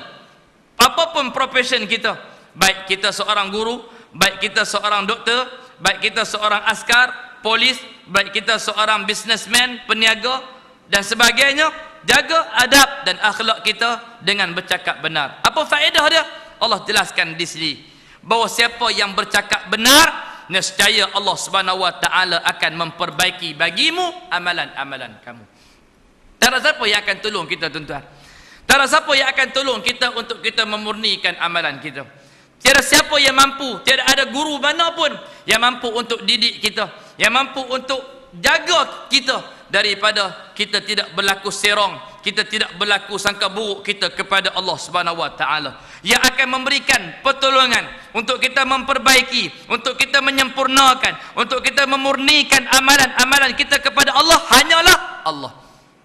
apapun profession kita, baik kita seorang guru, baik kita seorang doktor, baik kita seorang askar, polis, baik kita seorang businessman, peniaga dan sebagainya, jaga adab dan akhlak kita dengan bercakap benar. Apa faedah dia? Allah jelaskan di sini bahawa siapa yang bercakap benar, nescaya Allah Subhanahu wa taala akan memperbaiki bagimu amalan-amalan kamu. Tak ada siapa yang akan tolong kita, tuan-tuan. Tak ada siapa yang akan tolong kita untuk kita memurnikan amalan kita. Tiada siapa yang mampu, tiada ada guru mana pun yang mampu untuk didik kita, yang mampu untuk jaga kita daripada kita tidak berlaku serong, kita tidak berlaku sangka buruk kita kepada Allah Subhanahu wa taala. Yang akan memberikan pertolongan untuk kita memperbaiki, untuk kita menyempurnakan, untuk kita memurnikan amalan-amalan kita kepada Allah hanyalah Allah.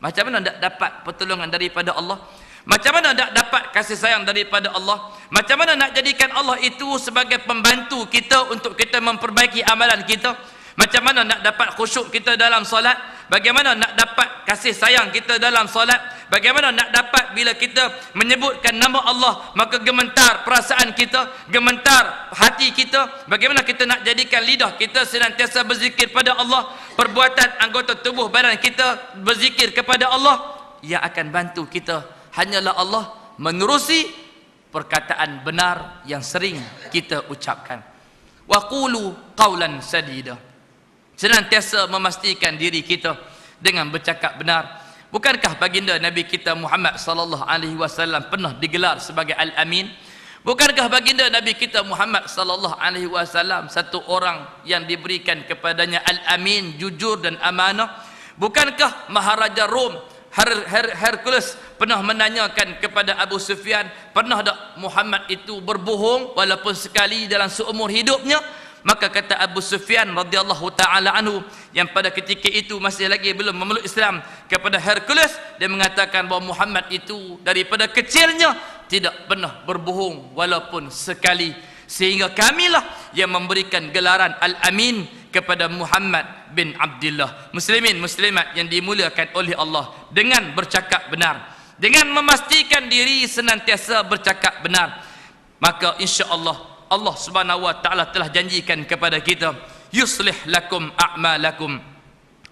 Macam mana nak dapat pertolongan daripada Allah? Macam mana nak dapat kasih sayang daripada Allah? Macam mana nak jadikan Allah itu sebagai pembantu kita untuk kita memperbaiki amalan kita? Macam mana nak dapat khusyuk kita dalam solat? Bagaimana nak dapat kasih sayang kita dalam solat? Bagaimana nak dapat bila kita menyebutkan nama Allah maka gementar perasaan kita, gementar hati kita? Bagaimana kita nak jadikan lidah kita senantiasa berzikir pada Allah, perbuatan anggota tubuh badan kita berzikir kepada Allah? Yang akan bantu kita hanyalah Allah menerusi perkataan benar yang sering kita ucapkan. Wa qulu qawlan sadida. Senantiasa memastikan diri kita dengan bercakap benar. Bukankah baginda Nabi kita Muhammad sallallahu alaihi wasallam pernah digelar sebagai Al-Amin? Bukankah baginda Nabi kita Muhammad sallallahu alaihi wasallam satu orang yang diberikan kepadanya Al-Amin, jujur dan amanah? Bukankah Maharaja Rom Hercules pernah menanyakan kepada Abu Sufyan, pernah tak Muhammad itu berbohong walaupun sekali dalam seumur hidupnya? Maka kata Abu Sufyan radhiyallahu taala anhu yang pada ketika itu masih lagi belum memeluk Islam, kepada Hercules dia mengatakan bahawa Muhammad itu daripada kecilnya tidak pernah berbohong walaupun sekali, sehingga kamilah yang memberikan gelaran Al-Amin kepada Muhammad bin Abdullah. Muslimin muslimat yang dimuliakan oleh Allah, dengan bercakap benar, dengan memastikan diri senantiasa bercakap benar, maka insya-Allah Allah Subhanahu wa taala telah janjikan kepada kita, yuslih lakum a'malakum.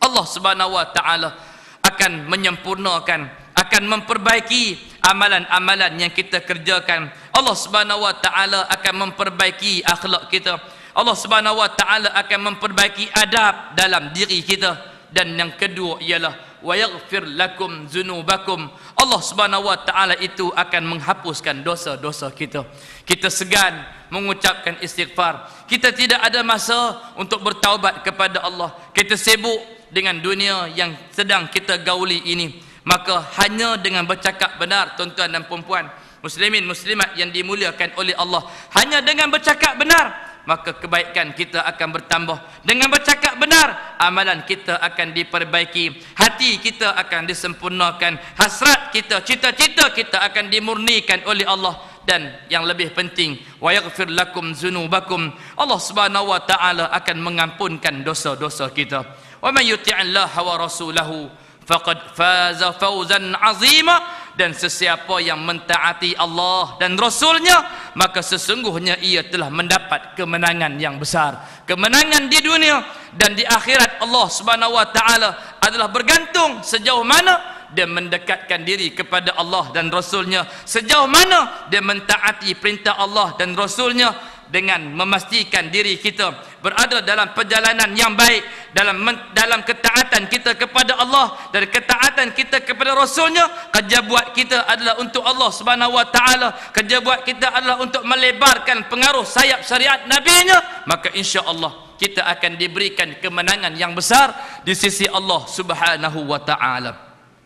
Allah Subhanahu wa taala akan menyempurnakan, akan memperbaiki amalan-amalan yang kita kerjakan. Allah Subhanahu wa taala akan memperbaiki akhlak kita. Allah Subhanahu wa taala akan memperbaiki adab dalam diri kita. Dan yang kedua ialah wa yaghfir lakum dzunubakum. Allah Subhanahu wa taala itu akan menghapuskan dosa-dosa kita. Kita segan mengucapkan istighfar. Kita tidak ada masa untuk bertaubat kepada Allah. Kita sibuk dengan dunia yang sedang kita gauli ini. Maka hanya dengan bercakap benar, tuan-tuan dan puan-puan, muslimin muslimat yang dimuliakan oleh Allah, hanya dengan bercakap benar, maka kebaikan kita akan bertambah. Dengan bercakap benar, amalan kita akan diperbaiki, hati kita akan disempurnakan, hasrat kita, cita-cita kita akan dimurnikan oleh Allah. Dan yang lebih penting, wa yaghfir lakum dzunubakum, Allah Subhanahu wa taala akan mengampunkan dosa-dosa kita. Wa may yuti'illaha wa rasulahu faqad faza fawzan azima. Dan sesiapa yang mentaati Allah dan Rasulnya, maka sesungguhnya ia telah mendapat kemenangan yang besar. Kemenangan di dunia dan di akhirat. Allah Subhanahu wa taala adalah bergantung sejauh mana dia mendekatkan diri kepada Allah dan Rasulnya, sejauh mana dia mentaati perintah Allah dan Rasulnya, dengan memastikan diri kita berada dalam perjalanan yang baik, dalam ketaatan kita kepada Allah dan ketaatan kita kepada Rasulnya. Kerja buat kita adalah untuk Allah Subhanahu wa taala, kerja buat kita adalah untuk melebarkan pengaruh sayap syariat Nabi-Nya, maka insya-Allah kita akan diberikan kemenangan yang besar di sisi Allah Subhanahu wa taala.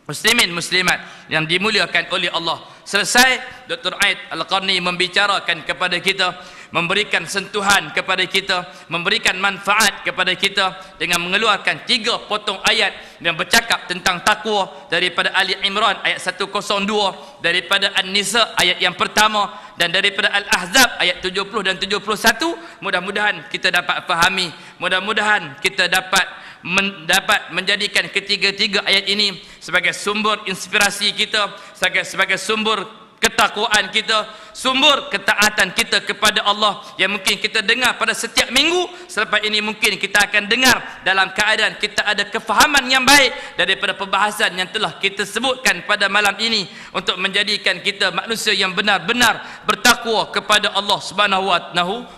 Muslimin muslimat yang dimuliakan oleh Allah, selesai Dr. Aid Al-Qarni membicarakan kepada kita, memberikan sentuhan kepada kita, memberikan manfaat kepada kita dengan mengeluarkan 3 potong ayat yang bercakap tentang takwa daripada Ali Imran ayat 102, daripada An-Nisa ayat yang pertama, dan daripada Al-Ahzab ayat 70 dan 71. Mudah-mudahan kita dapat fahami, mudah-mudahan kita dapat menjadikan ketiga-tiga ayat ini sebagai sumber inspirasi kita, sebagai sumber ketakwaan kita, sumber ketaatan kita kepada Allah yang mungkin kita dengar pada setiap minggu. Selepas ini mungkin kita akan dengar dalam keadaan kita ada kefahaman yang baik daripada perbahasan yang telah kita sebutkan pada malam ini, untuk menjadikan kita manusia yang benar-benar bertakwa kepada Allah Subhanahu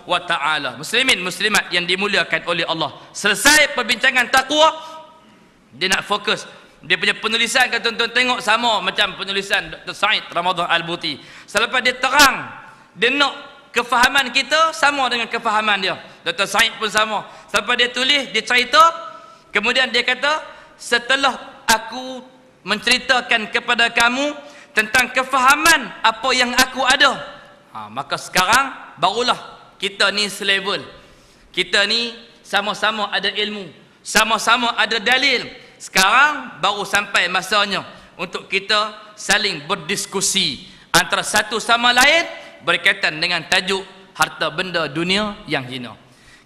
wa taala. Muslimin muslimat yang dimuliakan oleh Allah, selesai perbincangan takwa, dia nak fokus. Dia punya penulisan, kalau tuan-tuan tengok, sama macam penulisan Dr. Said Ramadan Al-Buti. Selepas dia terang, dia nak kefahaman kita sama dengan kefahaman dia. Dr. Said pun sama. Selepas dia tulis, dia cerita, kemudian dia kata, setelah aku menceritakan kepada kamu tentang kefahaman apa yang aku ada, maka sekarang barulah kita ni selevel. Kita ni sama-sama ada ilmu, sama-sama ada dalil. Sekarang baru sampai masanya untuk kita saling berdiskusi antara satu sama lain berkaitan dengan tajuk harta benda dunia yang hina.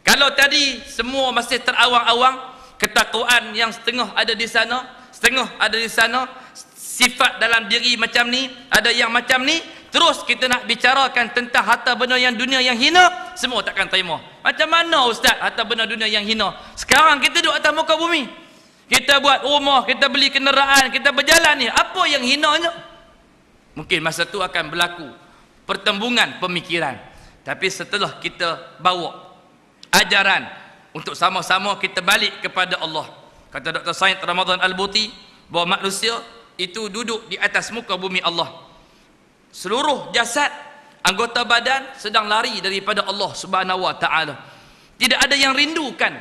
Kalau tadi semua masih terawang-awang, ketakwaan yang setengah ada di sana, setengah ada di sana, sifat dalam diri macam ni, ada yang macam ni, terus kita nak bicarakan tentang harta benda yang dunia yang hina, semua takkan terima. Macam mana ustaz harta benda dunia yang hina? Sekarang kita duduk atas muka bumi, kita buat rumah, kita beli kenderaan, kita berjalan ni, apa yang hinanya? Mungkin masa tu akan berlaku pertembungan pemikiran. Tapi setelah kita bawa ajaran untuk sama-sama kita balik kepada Allah, kata Dr. Said Ramadan Al-Buti, bahawa manusia itu duduk di atas muka bumi Allah. Seluruh jasad, anggota badan sedang lari daripada Allah Subhanahu wa taala. Tidak ada yang rindukan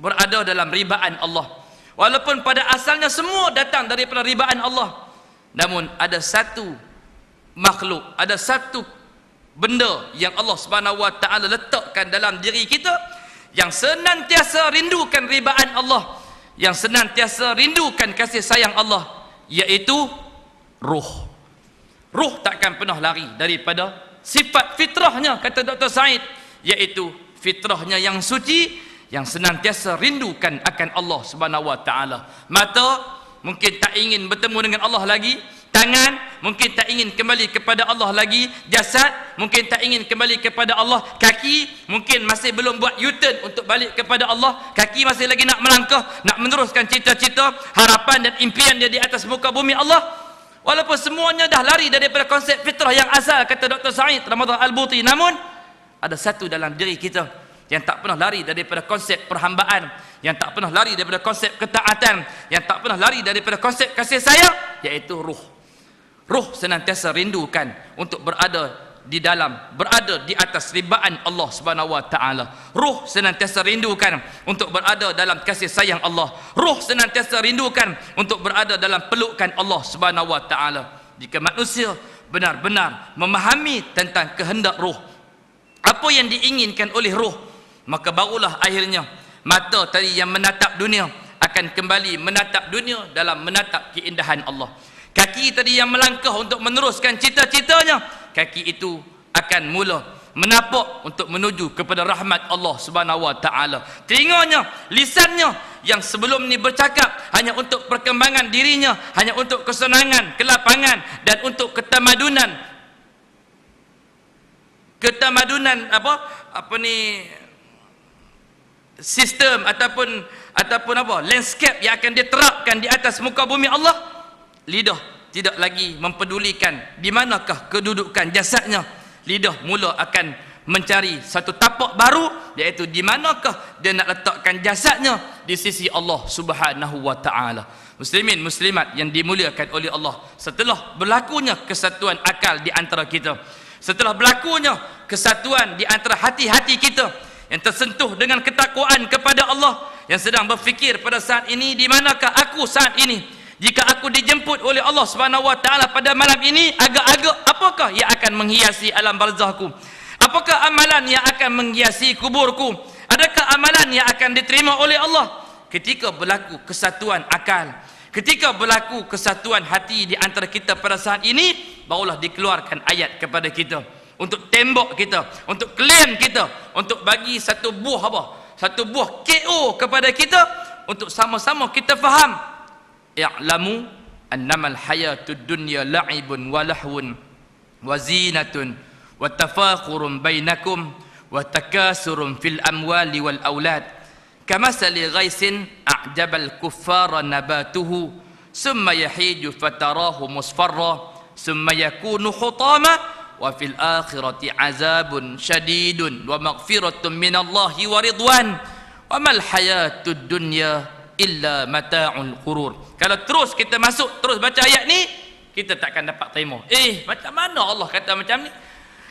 berada dalam ribaan Allah. Walaupun pada asalnya semua datang daripada ribaan Allah, namun ada satu makhluk, ada satu benda yang Allah Subhanahu wa taala letakkan dalam diri kita, yang senantiasa rindukan ribaan Allah, yang senantiasa rindukan kasih sayang Allah, yaitu ruh. Ruh takkan pernah lari daripada sifat fitrahnya, kata Dr. Said, yaitu fitrahnya yang suci, yang senantiasa rindukan akan Allah Subhanahu wa taala. Mata mungkin tak ingin bertemu dengan Allah lagi, tangan mungkin tak ingin kembali kepada Allah lagi, jasad mungkin tak ingin kembali kepada Allah, kaki mungkin masih belum buat U-turn untuk balik kepada Allah, kaki masih lagi nak melangkah, nak meneruskan cita-cita, harapan dan impian dia di atas muka bumi Allah. Walaupun semuanya dah lari daripada konsep fitrah yang asal, kata Dr. Said Ramadan Al-Buti, namun ada satu dalam diri kita yang tak pernah lari daripada konsep perhambaan, yang tak pernah lari daripada konsep ketaatan, yang tak pernah lari daripada konsep kasih sayang, iaitu ruh. Ruh senantiasa rindukan untuk berada berada di atas ribaan Allah Subhanahu wa taala. Ruh senantiasa rindukan untuk berada dalam kasih sayang Allah. Ruh senantiasa rindukan untuk berada dalam pelukan Allah Subhanahu wa taala. Jika manusia benar-benar memahami tentang kehendak ruh, apa yang diinginkan oleh ruh, maka barulah akhirnya mata tadi yang menatap dunia akan kembali menatap dunia dalam menatap keindahan Allah. Kaki tadi yang melangkah untuk meneruskan cita-citanya, kaki itu akan mula menapak untuk menuju kepada rahmat Allah Subhanahu wa taala. Telinganya, lisannya yang sebelum ni bercakap hanya untuk perkembangan dirinya, hanya untuk kesenangan, kelapangan dan untuk ketamadunan sistem ataupun landscape yang akan diterapkan di atas muka bumi Allah. Lidah tidak lagi mempedulikan di manakah kedudukan jasadnya. Lidah mula akan mencari satu tapak baru, iaitu di manakah dia nak letakkan jasadnya di sisi Allah Subhanahu wa taala. Muslimin muslimat yang dimuliakan oleh Allah, setelah berlakunya kesatuan akal di antara kita, setelah berlakunya kesatuan di antara hati-hati kita yang tersentuh dengan ketakwaan kepada Allah, yang sedang berfikir pada saat ini, di manakah aku saat ini? Jika aku dijemput oleh Allah Subhanahu wa taala pada malam ini, agak-agak apakah yang akan menghiasi alam barzahku? Apakah amalan yang akan menghiasi kuburku? Adakah amalan yang akan diterima oleh Allah? Ketika berlaku kesatuan akal, ketika berlaku kesatuan hati di antara kita pada saat ini, barulah dikeluarkan ayat kepada kita, untuk tembok kita, untuk klaim kita, untuk bagi satu buah KO kepada kita, untuk sama-sama kita faham. I'lamu annamal hayatud dunya la'ibun wa lahwun wa zinatun wa tafakhurun bainakum wa takasurun fil amwali wal aulad kamasali ghaisin a'jabal kuffara nabatuhu summa yahiju fatarahu musfarra summa yakunu hutama wa fil akhirati azabun syadidun wa maghfiratun minallahi wa ridwan wa mal hayatud dunya illa mata'ul qurur. Kalau terus kita masuk terus baca ayat ni, kita takkan dapat terima. Macam mana Allah kata macam ni?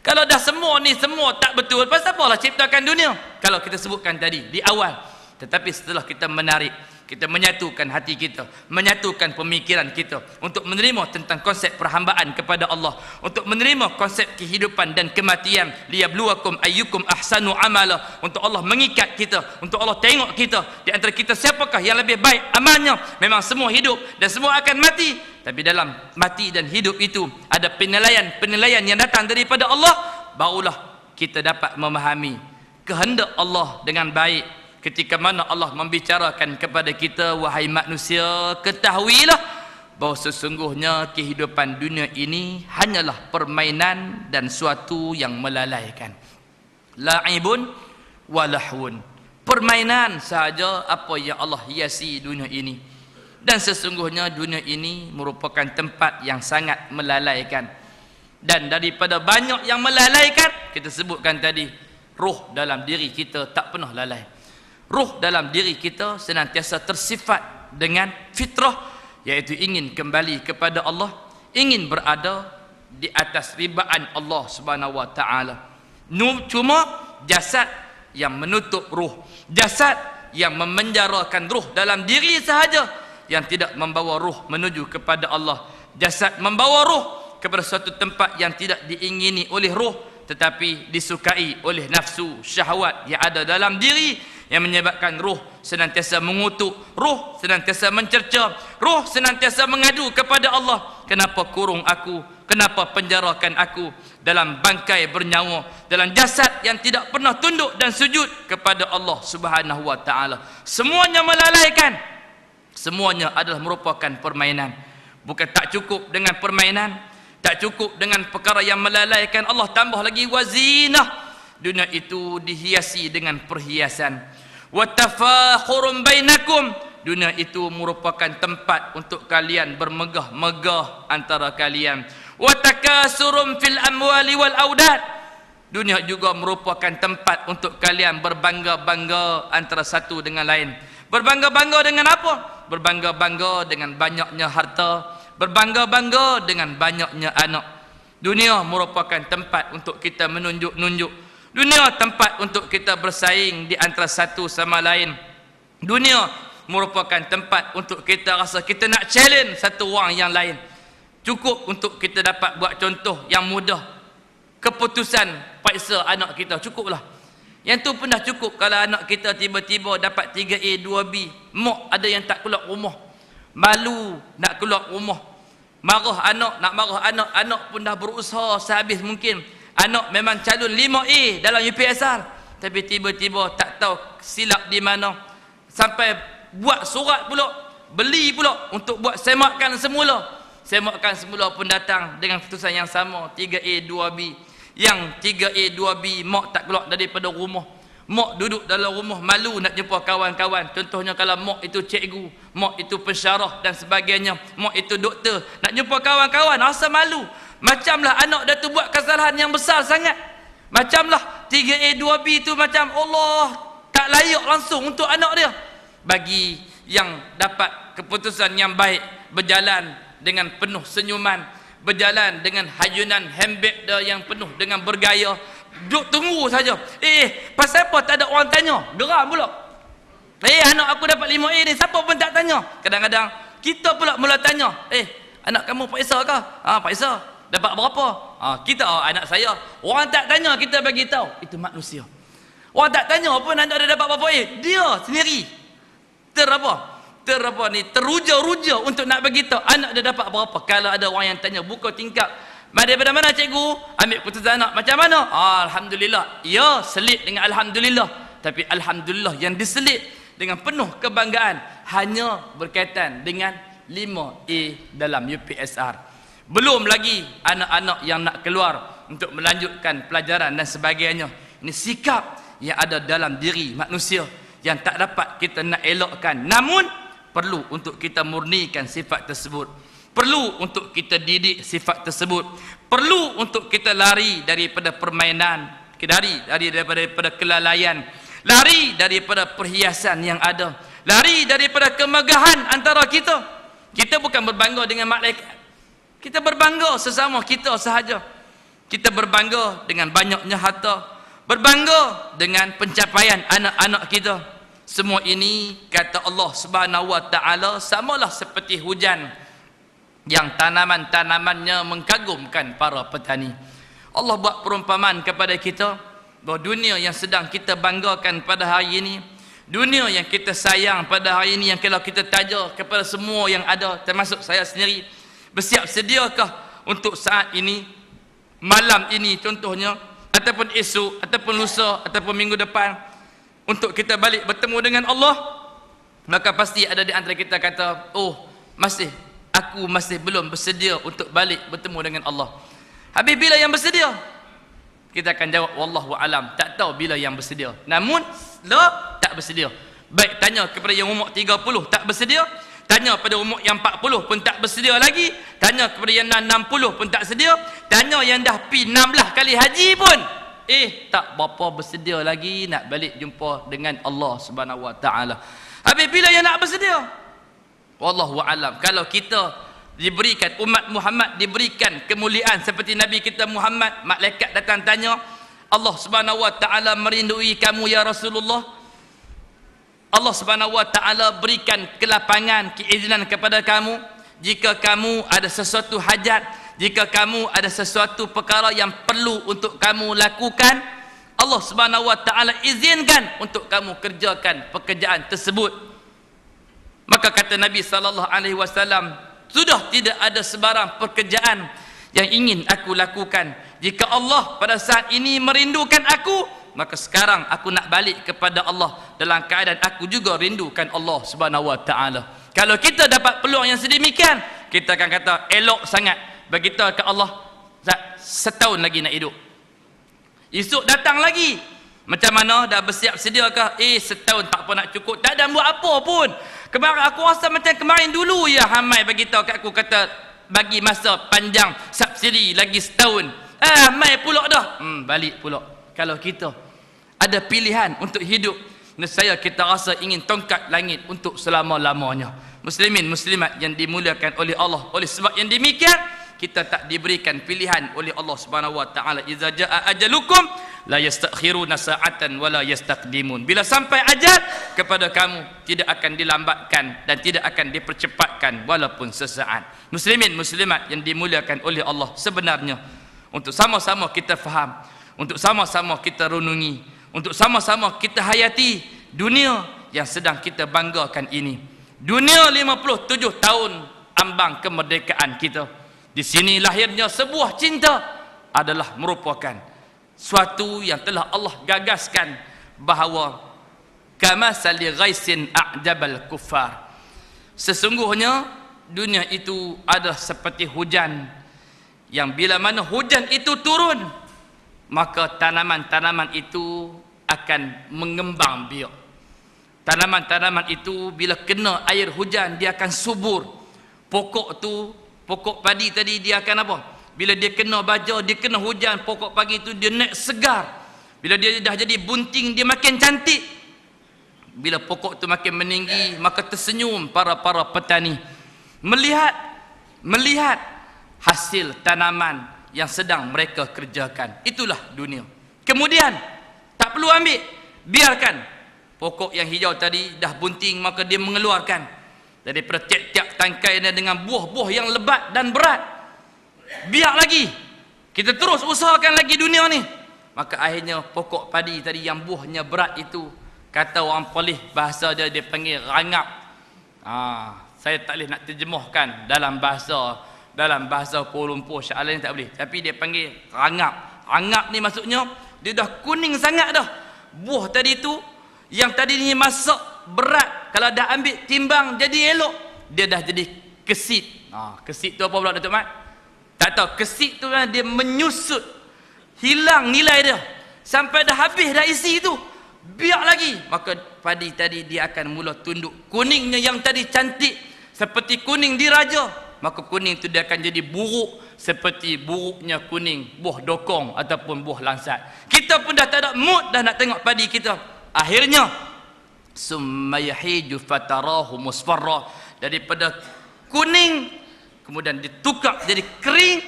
Kalau dah semua ni semua tak betul, pasal apalah ciptakan dunia? Kalau kita sebutkan tadi di awal. Tetapi setelah kita menarik, kita menyatukan hati kita, menyatukan pemikiran kita untuk menerima tentang konsep perhambaan kepada Allah, untuk menerima konsep kehidupan dan kematian, liyabluwakum ayyukum ahsanu amala, untuk Allah mengikat kita, untuk Allah tengok kita, di antara kita siapakah yang lebih baik amalnya. Memang semua hidup dan semua akan mati, tapi dalam mati dan hidup itu ada penilaian yang datang daripada Allah. Barulah kita dapat memahami kehendak Allah dengan baik. Ketika mana Allah membicarakan kepada kita, wahai manusia, ketahuilah bahawa sesungguhnya kehidupan dunia ini hanyalah permainan dan suatu yang melalaikan. La'ibun walahun, permainan sahaja apa yang Allah hiasi dunia ini. Dan sesungguhnya dunia ini merupakan tempat yang sangat melalaikan. Dan daripada banyak yang melalaikan, kita sebutkan tadi, ruh dalam diri kita tak pernah lalai. Ruh dalam diri kita senantiasa tersifat dengan fitrah, iaitu ingin kembali kepada Allah, ingin berada di atas ribaan Allah Subhanahu wa taala. Cuma jasad yang menutup ruh, jasad yang memenjarakan ruh dalam diri sahaja, yang tidak membawa ruh menuju kepada Allah. Jasad membawa ruh kepada suatu tempat yang tidak diingini oleh ruh, tetapi disukai oleh nafsu syahwat yang ada dalam diri, yang menyebabkan ruh senantiasa mengutuk, ruh senantiasa mencerca, ruh senantiasa mengadu kepada Allah. Kenapa kurung aku? Kenapa penjarakan aku dalam bangkai bernyawa, dalam jasad yang tidak pernah tunduk dan sujud kepada Allah Subhanahu wa taala? Semuanya melalaikan. Semuanya adalah merupakan permainan. Bukan tak cukup dengan permainan, tak cukup dengan perkara yang melalaikan, Allah tambah lagi wazinah. Dunia itu dihiasi dengan perhiasan. Wa tafakhurun bainakum, dunia itu merupakan tempat untuk kalian bermegah-megah antara kalian. Wa takasurun fil amwali wal audad, Dunia juga merupakan tempat untuk kalian berbangga-bangga antara satu dengan lain. Berbangga-bangga dengan apa? Berbangga-bangga dengan banyaknya harta, berbangga-bangga dengan banyaknya anak. Dunia merupakan tempat untuk kita menunjuk-nunjuk. Dunia tempat untuk kita bersaing di antara satu sama lain. Dunia merupakan tempat untuk kita rasa kita nak challenge satu orang yang lain. Cukup untuk kita dapat buat contoh yang mudah. Keputusan paksa anak kita, cukuplah. Yang tu pun dah cukup. Kalau anak kita tiba-tiba dapat 3A 2B, mak ada yang tak keluar rumah, malu nak keluar rumah, marah anak, nak marah anak, anak pun dah berusaha sehabis mungkin. Anak memang calon 5A dalam UPSR, tapi tiba-tiba tak tahu silap di mana, sampai buat surat pula, beli pula untuk buat semakan semula. Semakan semula pun datang dengan keputusan yang sama, 3A 2B. Yang 3A 2B, mak tak keluar daripada rumah, mak duduk dalam rumah, malu nak jumpa kawan-kawan. Contohnya kalau mak itu cikgu, mak itu pensyarah dan sebagainya, mak itu doktor, nak jumpa kawan-kawan rasa malu. Macamlah anak dah tu buat kesalahan yang besar sangat. Macamlah 3A 2B tu macam Allah tak layak langsung untuk anak dia. Bagi yang dapat keputusan yang baik, berjalan dengan penuh senyuman, berjalan dengan hayunan handbag dia yang penuh dengan bergaya, duduk tunggu saja. Pasal apa tak ada orang tanya? Geram pula. Anak aku dapat 5A ni, siapa pun tak tanya. Kadang-kadang kita pula mula tanya, anak kamu Pak ke? Pak Isa dapat berapa? Kita, anak saya. Orang tak tanya, kita bagi tahu. Itu manusia. Orang tak tanya pun anak dia dapat berapa A, dia sendiri teruja-ruja untuk nak bagi tahu anak dia dapat berapa. Kalau ada orang yang tanya, buka tingkap, daripada mana cikgu? Ambil keputusan anak macam mana? Alhamdulillah. Ya, selit dengan alhamdulillah, tapi alhamdulillah yang diselit dengan penuh kebanggaan hanya berkaitan dengan 5A dalam UPSR. Belum lagi anak-anak yang nak keluar untuk melanjutkan pelajaran dan sebagainya. Ini sikap yang ada dalam diri manusia yang tak dapat kita nak elokkan. Namun perlu untuk kita murnikan sifat tersebut. Perlu untuk kita didik sifat tersebut. Perlu untuk kita lari daripada permainan, daripada kelalaian, lari daripada perhiasan yang ada, lari daripada kemegahan antara kita. Kita bukan berbangga dengan malaikat, kita berbangga sesama kita sahaja. Kita berbangga dengan banyaknya harta, berbangga dengan pencapaian anak-anak kita. Semua ini kata Allah Subhanahu wa taala samalah seperti hujan yang tanaman-tanamannya mengkagumkan para petani. Allah buat perumpamaan kepada kita bahawa dunia yang sedang kita banggakan pada hari ini, dunia yang kita sayang pada hari ini, yang kalau kita tanya kepada semua yang ada, termasuk saya sendiri, bersiap sediakah untuk saat ini, malam ini contohnya, ataupun esok, ataupun lusa, ataupun minggu depan, untuk kita balik bertemu dengan Allah? Maka pasti ada di antara kita kata, aku masih belum bersedia untuk balik bertemu dengan Allah. Habis bila yang bersedia? Kita akan jawab wallahu alam, tak tahu bila yang bersedia. Namun tak bersedia. Baik tanya kepada yang umur 30 tak bersedia, tanya pada umur yang 40 pun tak bersedia lagi, tanya kepada yang 60 pun tak sedia, tanya yang dah pi 16 kali haji pun tak berapa bersedia lagi nak balik jumpa dengan Allah Subhanahu wa taala. Habis bila yang nak bersedia? Wallahu alam. Kalau kita diberikan, umat Muhammad diberikan kemuliaan seperti Nabi kita Muhammad, malaikat datang tanya, Allah Subhanahu wa taala merindui kamu ya Rasulullah. Allah Subhanahu wa taala berikan kelapangan, keizinan kepada kamu jika kamu ada sesuatu hajat, jika kamu ada sesuatu perkara yang perlu untuk kamu lakukan, Allah Subhanahu wa taala izinkan untuk kamu kerjakan pekerjaan tersebut. Maka kata Nabi sallallahu alaihi wasallam, sudah tidak ada sebarang pekerjaan yang ingin aku lakukan. Jika Allah pada saat ini merindukan aku, maka sekarang aku nak balik kepada Allah dalam keadaan aku juga rindukan Allah Subhanahu wa taala. Kalau kita dapat peluang yang sedemikian, kita akan kata elok sangat bagi tahu ke Allah, setahun lagi nak hidup. Esok datang lagi, macam mana, dah bersiap sedia ke? Setahun tak apa nak cukup, tak ada buat apa pun. Kemarin aku rasa macam kemarin dulu ya Hamai bagi tahu kat aku, kata bagi masa panjang subsidi lagi setahun. mai pulak dah. Balik pulak. Kalau kita ada pilihan untuk hidup, nescaya kita rasa ingin tongkat langit untuk selama-lamanya. Muslimin muslimat yang dimuliakan oleh Allah, oleh sebab yang demikian kita tak diberikan pilihan oleh Allah Subhanahu wa taala. Iza jaa ajalukum la yastakhiruna sa'atan wa la yastaqdimun. Bila sampai ajal kepada kamu, tidak akan dilambatkan dan tidak akan dipercepatkan walaupun sesaat. Muslimin muslimat yang dimuliakan oleh Allah, sebenarnya untuk sama-sama kita faham, untuk sama-sama kita renungi, untuk sama-sama kita hayati dunia yang sedang kita banggakan ini. Dunia 57 tahun ambang kemerdekaan kita. Di sini lahirnya sebuah cinta adalah merupakan suatu yang telah Allah gagaskan, bahawa kamasali ghaisin a'jabal kuffar. Sesungguhnya dunia itu adalah seperti hujan yang bila mana hujan itu turun, maka tanaman-tanaman itu akan mengembang biak. Tanaman-tanaman itu bila kena air hujan dia akan subur. Pokok padi tadi dia akan apa? Bila dia kena baja, dia kena hujan, pokok padi itu dia naik segar. Bila dia dah jadi bunting, dia makin cantik. Bila pokok itu makin meninggi, maka tersenyum para petani melihat hasil tanaman yang sedang mereka kerjakan. Itulah dunia. Kemudian tak perlu ambil, biarkan pokok yang hijau tadi dah bunting, maka dia mengeluarkan daripada tiap-tiap tangkainya dengan buah-buah yang lebat dan berat. Biar lagi kita terus usahakan lagi dunia ni, maka akhirnya pokok padi tadi yang buahnya berat itu, kata orang Perlis, bahasa dia panggil rangap. Saya tak boleh nak terjemahkan dalam bahasa Kuala Lumpur, Shah Alam ni tak boleh, tapi dia panggil rangap. Rangap ni maksudnya dia dah kuning sangat dah. Buah tadi tu yang tadi ni masak berat, kalau dah ambil timbang jadi elok, dia dah jadi kesit. Kesit tu apa pula Datuk Mat? Tak tahu. Kesit tu kan dia menyusut, hilang nilai dia sampai dah habis dah isi tu. Biar lagi, maka padi tadi dia akan mula tunduk. Kuningnya yang tadi cantik seperti kuning diraja, maka kuning tu dia akan jadi buruk seperti buruknya kuning buah dokong ataupun buah langsat. Kita pun dah tak ada mood dah nak tengok padi kita. Akhirnya summa yahiju fatarahu musfarra, daripada kuning kemudian ditukar jadi kering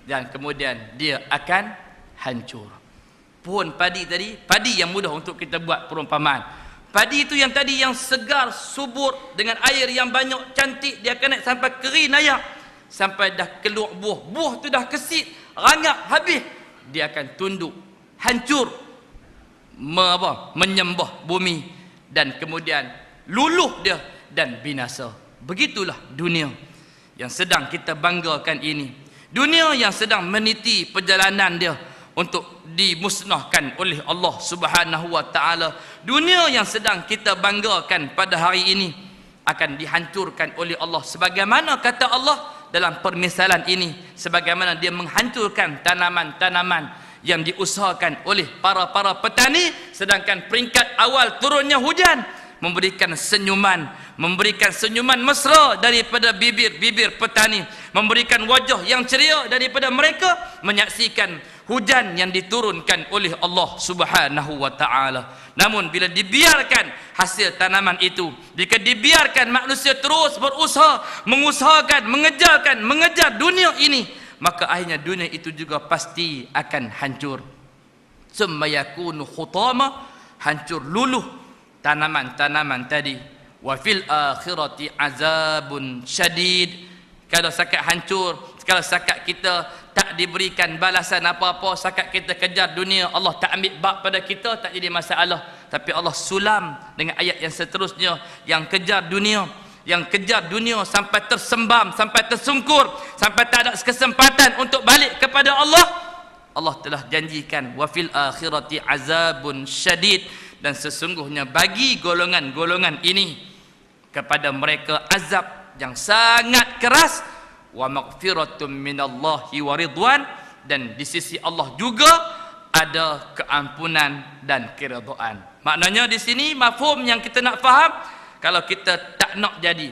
dan kemudian dia akan hancur. Pohon padi tadi, padi yang mudah untuk kita buat perumpamaan. Padi itu yang tadi yang segar, subur dengan air yang banyak, cantik, dia akan naik sampai kering ayak, sampai dah keluar buah. Buah tu dah kesit, rangap, habis, dia akan tunduk, hancur, menyembah bumi, dan kemudian luluh dia dan binasa. Begitulah dunia yang sedang kita banggakan ini. Dunia yang sedang meniti perjalanan dia untuk dimusnahkan oleh Allah Subhanahu wa taala. Dunia yang sedang kita banggakan pada hari ini akan dihancurkan oleh Allah, sebagaimana kata Allah dalam permisalan ini, sebagaimana dia menghancurkan tanaman-tanaman yang diusahakan oleh para petani, sedangkan peringkat awal turunnya hujan memberikan senyuman mesra daripada bibir petani, memberikan wajah yang ceria daripada mereka menyaksikan hujan yang diturunkan oleh Allah Subhanahu wa taala. Namun bila dibiarkan hasil tanaman itu, jika dibiarkan manusia terus berusaha, mengusahakan, mengejar dunia ini, maka akhirnya dunia itu juga pasti akan hancur. Summa yakunu khutama, hancur luluh tanaman-tanaman tadi. Wa fil akhirati azabun syadid. Kalau sakat hancur, kalau sakat kita tak diberikan balasan apa-apa, sakat kita kejar dunia, Allah tak ambil bab pada kita, tak jadi masalah. Tapi Allah sulam dengan ayat yang seterusnya, yang kejar dunia, sampai tersembam, sampai tersungkur, sampai tak ada kesempatan untuk balik kepada Allah. Allah telah janjikan wa fil akhirati azabun syadid, dan sesungguhnya bagi golongan-golongan ini kepada mereka azab yang sangat keras, wa maghfiratun minallahi wa ridwan, dan di sisi Allah juga ada keampunan dan keridhaan. Maknanya di sini mafhum yang kita nak faham, kalau kita tak nak jadi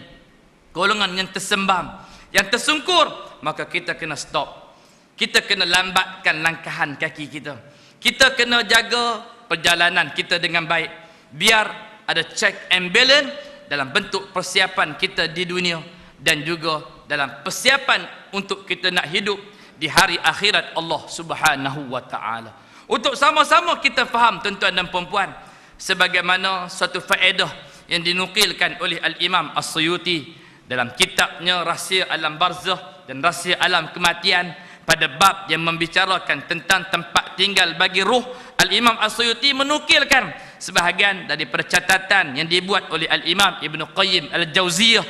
golongan yang tersembam, yang tersungkur, maka kita kena stop. kita kena lambatkan langkahan kaki kita. Kita kena jaga perjalanan kita dengan baik, biar ada check and balance dalam bentuk persiapan kita di dunia dan juga dalam persiapan untuk kita nak hidup di hari akhirat Allah Subhanahu wa taala. Untuk sama-sama kita faham, tuan-tuan dan puan-puan, sebagaimana suatu faedah yang dinukilkan oleh Al-Imam As-Suyuti dalam kitabnya Rahsia Alam Barzakh dan Rahsia Alam Kematian, pada bab yang membicarakan tentang tempat tinggal bagi ruh, Al-Imam As-Suyuti menukilkan sebahagian daripada catatan yang dibuat oleh Al-Imam Ibn Qayyim Al-Jauziyah,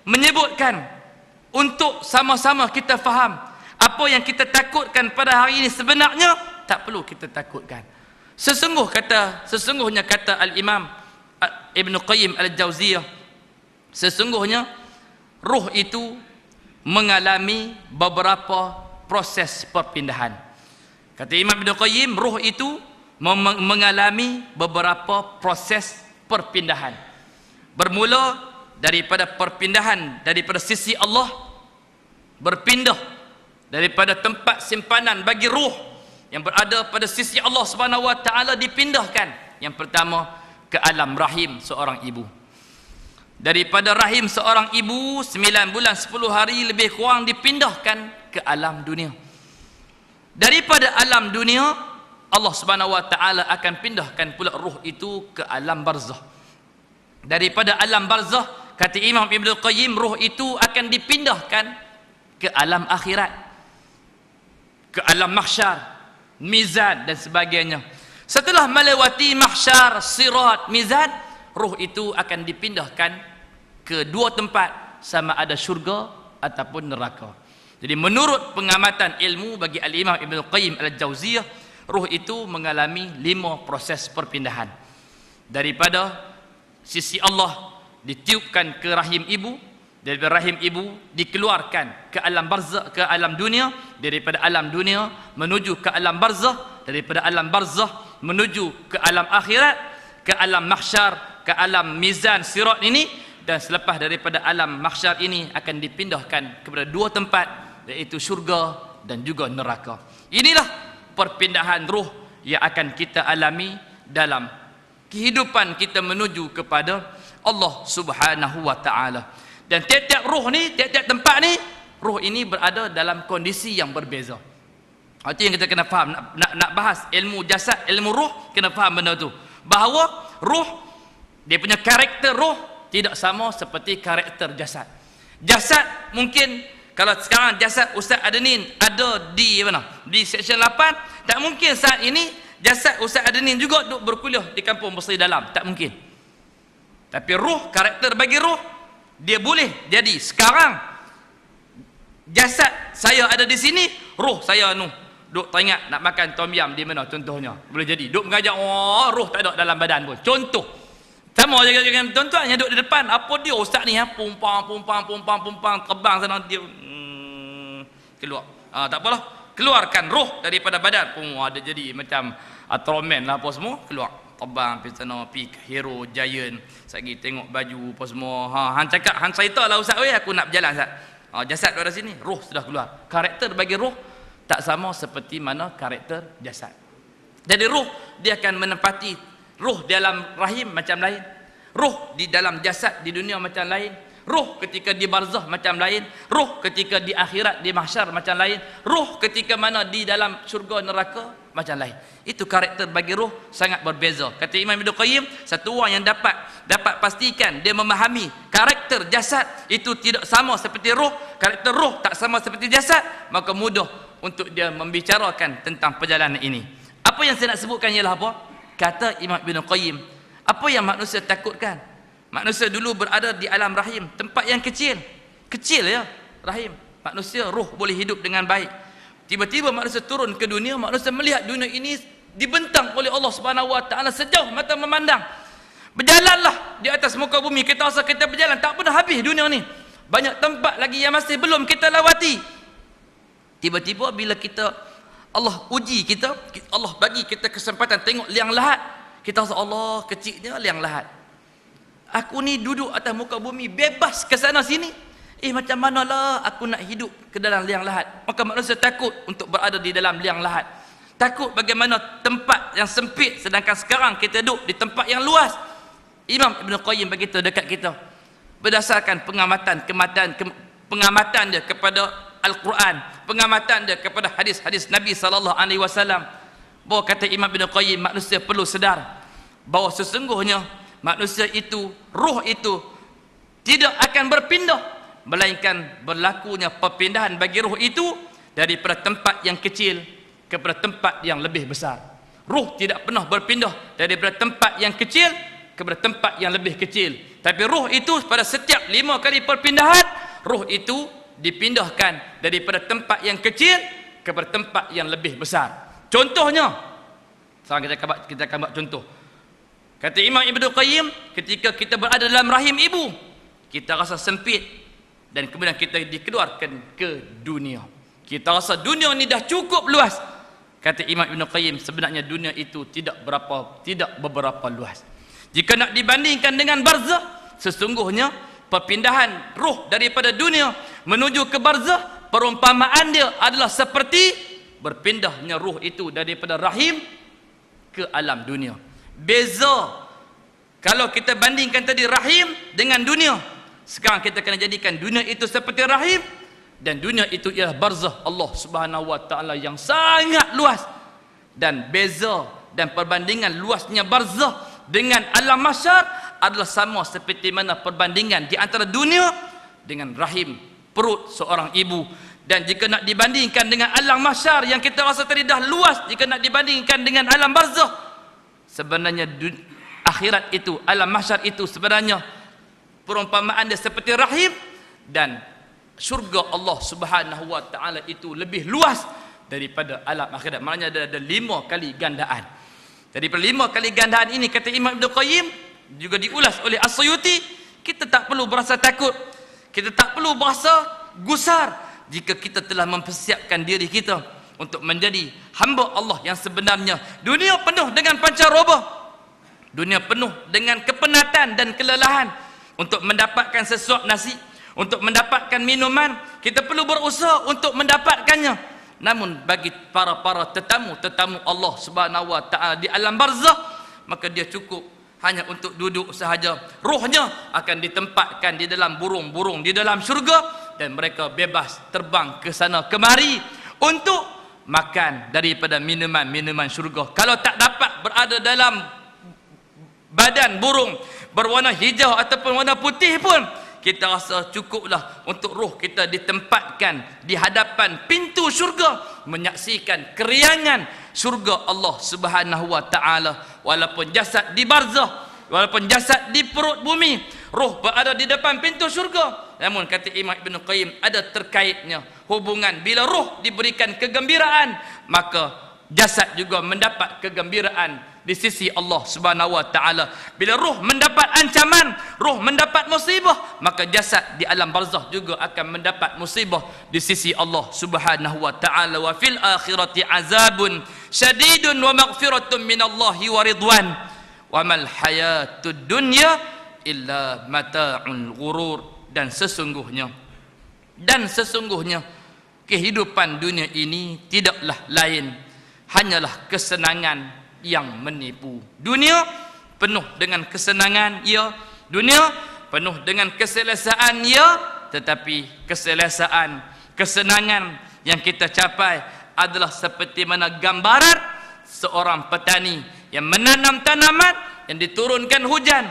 menyebutkan untuk sama-sama kita faham apa yang kita takutkan pada hari ini sebenarnya tak perlu kita takutkan. Sesungguhnya kata Al-Imam Ibn Qayyim Al-Jauziyah, sesungguhnya ruh itu mengalami beberapa proses perpindahan. Kata Imam Ibn Qayyim, ruh itu mengalami beberapa proses perpindahan. Bermula daripada perpindahan daripada sisi Allah, berpindah daripada tempat simpanan bagi ruh yang berada pada sisi Allah Subhanahu wa taala, dipindahkan yang pertama ke alam rahim seorang ibu. Daripada rahim seorang ibu 9 bulan 10 hari lebih kurang dipindahkan ke alam dunia. Daripada alam dunia Allah Subhanahu wa taala akan pindahkan pula ruh itu ke alam barzakh. Daripada alam barzakh, kata Imam Ibn Qayyim, ruh itu akan dipindahkan ke alam akhirat, ke alam mahsyar, mizan dan sebagainya. Setelah melewati mahsyar, sirat, mizan, ruh itu akan dipindahkan ke dua tempat, sama ada syurga ataupun neraka. Jadi menurut pengamatan ilmu bagi Al-Imam Ibn Qayyim Al-Jauziyah, ruh itu mengalami 5 proses perpindahan. Daripada sisi Allah ditiupkan ke rahim ibu, daripada rahim ibu dikeluarkan ke alam barzakh, ke alam dunia, daripada alam dunia menuju ke alam barzakh, daripada alam barzakh menuju ke alam akhirat, ke alam mahsyar, ke alam mizan sirat ini, dan selepas daripada alam mahsyar ini akan dipindahkan kepada 2 tempat, iaitu syurga dan juga neraka. Inilah perpindahan ruh yang akan kita alami dalam kehidupan kita menuju kepada Allah Subhanahu wa taala. Dan tiap-tiap ruh ni, tiap-tiap tempat ni, ruh ini berada dalam kondisi yang berbeza. Itu yang kita kena faham. Nak bahas ilmu jasad, ilmu ruh, kena faham benda tu. Bahawa ruh, dia punya karakter ruh tidak sama seperti karakter jasad. Jasad mungkin, kalau sekarang jasad Ustaz Adenin ada di mana? Di seksyen 8, tak mungkin saat ini jasad Ustaz Adenin juga duduk berkuliah di Kampung Berseri Dalam, tak mungkin. Tapi ruh, karakter bagi ruh, dia boleh jadi sekarang jasad saya ada di sini, ruh saya duk teringat nak makan tom yum di mana contohnya. Boleh jadi duk mengajak, ruh tak ada dalam badan pun. Contoh. Sama je dengan tuan-tuan yang duduk di depan, apa dia ustaz ni, pumpang terbang sana, dia keluar. Tak apalah, keluarkan roh daripada badan pun ada jadi macam Ultraman lah apa semua, keluar terbang pergi sana, pergi ke hero giant, sagi tengok baju apa semua. Han cakap, han cerita lah ustaz, aku nak berjalan ustaz. Jasad ada sini, roh sudah keluar. Karakter bagi roh tak sama seperti mana karakter jasad. Jadi roh dia akan menempati, ruh di dalam rahim macam lain, ruh di dalam jasad di dunia macam lain, ruh ketika di barzakh macam lain, ruh ketika di akhirat di mahsyar macam lain, ruh ketika mana di dalam syurga neraka macam lain. Itu karakter bagi ruh sangat berbeza. Kata Imam Ibn Qayyim, satu orang yang dapat pastikan dia memahami karakter jasad itu tidak sama seperti ruh, karakter ruh tak sama seperti jasad, maka mudah untuk dia membicarakan tentang perjalanan ini. Apa yang saya nak sebutkan ialah apa? Kata Imam Ibn Qayyim, apa yang manusia takutkan? Manusia dulu berada di alam rahim, tempat yang kecil ya, rahim. Manusia ruh boleh hidup dengan baik. Tiba-tiba manusia turun ke dunia, manusia melihat dunia ini dibentang oleh Allah Subhanahu wa taala sejauh mata memandang. Berjalanlah di atas muka bumi, kita rasa kita berjalan tak pernah habis dunia ni. Banyak tempat lagi yang masih belum kita lawati. Tiba-tiba bila Allah uji kita, Allah bagi kita kesempatan tengok liang lahat, kita rasa Allah kecilnya liang lahat. Aku ni duduk atas muka bumi bebas ke sana sini. Macam manalah aku nak hidup ke dalam liang lahat. Maka manusia takut untuk berada di dalam liang lahat. Takut bagaimana tempat yang sempit, sedangkan sekarang kita duduk di tempat yang luas. Imam Ibn Qayyim begitu dekat kita. Berdasarkan pengamatan dia kepada Al-Quran, pengamatan dia kepada hadis-hadis Nabi SAW. Bahawa kata Imam Ibn Qayyim, manusia perlu sedar bahawa sesungguhnya manusia itu, ruh itu tidak akan berpindah, melainkan berlakunya perpindahan bagi ruh itu daripada tempat yang kecil kepada tempat yang lebih besar. Ruh tidak pernah berpindah daripada tempat yang kecil kepada tempat yang lebih kecil. Tapi ruh itu pada setiap 5 kali perpindahan, ruh itu dipindahkan daripada tempat yang kecil kepada tempat yang lebih besar. Contohnya, sekarang kita akan buat contoh. Kata Imam Ibn Qayyim, ketika kita berada dalam rahim ibu, kita rasa sempit, dan kemudian kita dikeluarkan ke dunia. Kita rasa dunia ni dah cukup luas. Kata Imam Ibn Qayyim, sebenarnya dunia itu tidak beberapa luas. Jika nak dibandingkan dengan barzakh, sesungguhnya perpindahan ruh daripada dunia menuju ke barzakh, perumpamaan dia adalah seperti berpindahnya ruh itu daripada rahim ke alam dunia. Beza kalau kita bandingkan tadi rahim dengan dunia, sekarang kita kena jadikan dunia itu seperti rahim, dan dunia itu ialah barzakh Allah Subhanahu wa taala yang sangat luas. Dan beza dan perbandingan luasnya barzakh dengan alam mahsyar adalah sama seperti mana perbandingan di antara dunia dengan rahim perut seorang ibu. Dan jika nak dibandingkan dengan alam mahsyar yang kita rasa tadi dah luas, jika nak dibandingkan dengan alam barzakh, sebenarnya akhirat itu, alam mahsyar itu sebenarnya perumpamaan dia seperti rahim, dan syurga Allah Subhanahu wa taala itu lebih luas daripada alam akhirat. Maknanya ada 5 kali gandaan. Daripada 5 kali gandaan ini, kata Imam Ibn Qayyim, juga diulas oleh As-Suyuti, kita tak perlu berasa takut, kita tak perlu berasa gusar jika kita telah mempersiapkan diri kita untuk menjadi hamba Allah yang sebenarnya. Dunia penuh dengan pancaroba, dunia penuh dengan kepenatan dan kelelahan. Untuk mendapatkan sesuap nasi, untuk mendapatkan minuman, kita perlu berusaha untuk mendapatkannya. Namun bagi para tetamu Allah Subhanahu wa taala di alam barzakh, maka dia cukup hanya untuk duduk sahaja. Ruhnya akan ditempatkan di dalam burung-burung di dalam syurga, dan mereka bebas terbang ke sana kemari untuk makan daripada minuman-minuman syurga. Kalau tak dapat berada dalam badan burung berwarna hijau ataupun warna putih pun, kita rasa cukuplah untuk ruh kita ditempatkan di hadapan pintu syurga, menyaksikan keriangan syurga Allah Subhanahu wa taala. Walaupun jasad di barzakh, walaupun jasad di perut bumi, ruh berada di depan pintu syurga. Namun kata Imam Ibn Qayyim, ada terkaitnya hubungan. Bila ruh diberikan kegembiraan, maka jasad juga mendapat kegembiraan di sisi Allah Subhanahu wa taala. Bila ruh mendapat ancaman, ruh mendapat musibah, maka jasad di alam barzakh juga akan mendapat musibah di sisi Allah Subhanahu wa taala. Wa fil akhirati azabun syadidun wa maghfiratun minallahi wa ridwan wa mal hayatud dunya illa mata'ul ghurur. Dan sesungguhnya kehidupan dunia ini tidaklah lain hanyalah kesenangan yang menipu. Dunia penuh dengan kesenangan, ya. Dunia penuh dengan keselesaan, ya. Tetapi keselesaan, kesenangan yang kita capai adalah seperti mana gambaran seorang petani yang menanam tanaman, yang diturunkan hujan,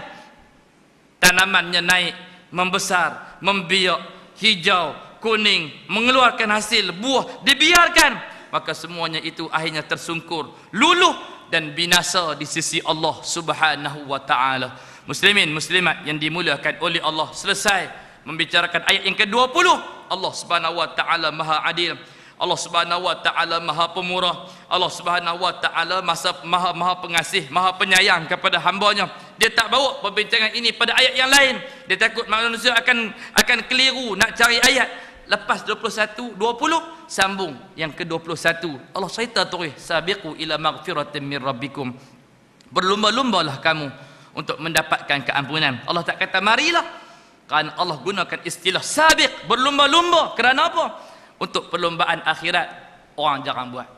tanamannya naik, membesar, membiak, hijau, kuning, mengeluarkan hasil buah, dibiarkan, maka semuanya itu akhirnya tersungkur, luluh dan binasa di sisi Allah Subhanahu wa taala. Muslimin muslimat yang dimuliakan oleh Allah, selesai membicarakan ayat yang ke-20. Allah Subhanahu wa taala Maha Adil, Allah Subhanahu wa taala Maha Pemurah, Allah Subhanahu wa taala Maha Pengasih, Maha Penyayang kepada hamba-Nya. Dia tak bawa perbincangan ini pada ayat yang lain. Dia takut manusia akan keliru nak cari ayat. Lepas 21, 20 sambung yang ke-21. Allah cerita terus, sabiqu ila maghfiratin min rabbikum. Berlumba-lumbalah kamu untuk mendapatkan keampunan. Allah tak kata marilah. Kerana Allah gunakan istilah sabiq, berlumba-lumba. Kerana apa? Untuk perlombaan akhirat orang jarang buat.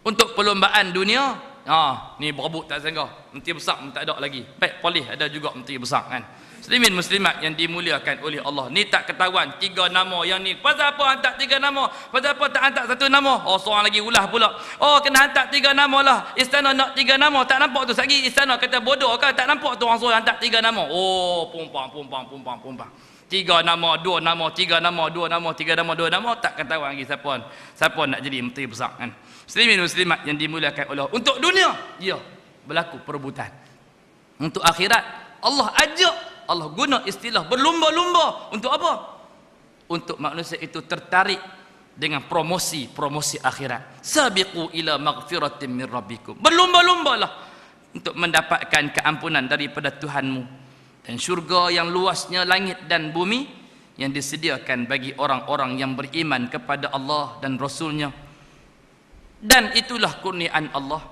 Untuk perlombaan dunia, ni berebut tak sangka, menteri besar pun tak ada lagi. Baik polis ada juga menteri besar kan. Muslimin muslimat yang dimuliakan oleh Allah, ni tak ketahuan 3 nama yang ni. Pasal apa hantar 3 nama? Pasal apa tak hantar 1 nama? Oh, seorang lagi ulah pula. Oh, kena hantar 3 nama lah. Istana nak 3 nama, tak nampak tu lagi istana kata bodoh kan, tak nampak tu orang suruh hantar 3 nama. Oh, pumpang. 3 nama, 2 nama, 3 nama, 2 nama, 3 nama, 2 nama, tak ketahuan lagi siapa nak jadi menteri besar kan. Muslimin muslimat yang dimuliakan oleh Allah. Untuk dunia, ya, berlaku perebutan. Untuk akhirat, Allah ajak, Allah guna istilah berlumba-lumba. Untuk apa? Untuk manusia itu tertarik dengan promosi akhirat. Sabiqu ila maghfiratin min rabbikum. Berlumba-lumbalah untuk mendapatkan keampunan daripada Tuhanmu dan syurga yang luasnya langit dan bumi yang disediakan bagi orang-orang yang beriman kepada Allah dan Rasulnya. Dan itulah kurniaan Allah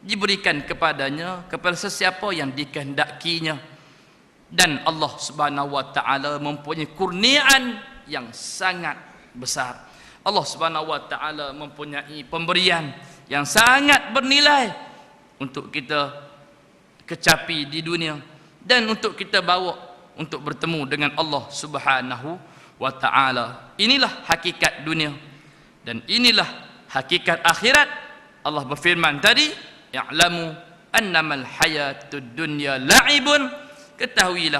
diberikan kepadanya, kepada sesiapa yang dikehendakinya. Dan Allah Subhanahu wa taala mempunyai kurniaan yang sangat besar. Allah Subhanahu wa taala mempunyai pemberian yang sangat bernilai untuk kita kecapi di dunia dan untuk kita bawa untuk bertemu dengan Allah Subhanahu wa taala. Inilah hakikat dunia dan inilah hakikat akhirat. Allah berfirman tadi, "Ya'lamu annamal hayatud dunya la'ibun." Ketahuilah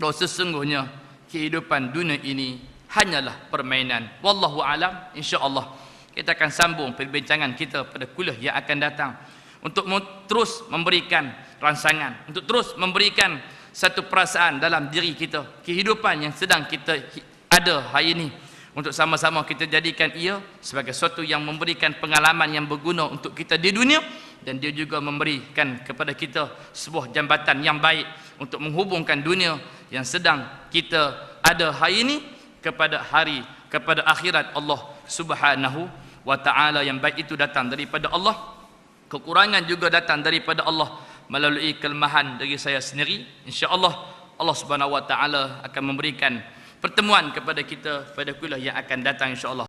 bahawa sesungguhnya kehidupan dunia ini hanyalah permainan. Wallahu alam. InsyaAllah kita akan sambung perbincangan kita pada kuliah yang akan datang untuk terus memberikan rangsangan, untuk terus memberikan satu perasaan dalam diri kita, kehidupan yang sedang kita ada hari ini, untuk sama-sama kita jadikan ia sebagai sesuatu yang memberikan pengalaman yang berguna untuk kita di dunia, dan dia juga memberikan kepada kita sebuah jambatan yang baik untuk menghubungkan dunia yang sedang kita ada hari ini kepada akhirat Allah Subhanahu wa taala. Yang baik itu datang daripada Allah, kekurangan juga datang daripada Allah melalui kelemahan dari saya sendiri. Insya-Allah Allah Subhanahu wa taala akan memberikan pertemuan kepada kita pada kuliah yang akan datang insya-Allah.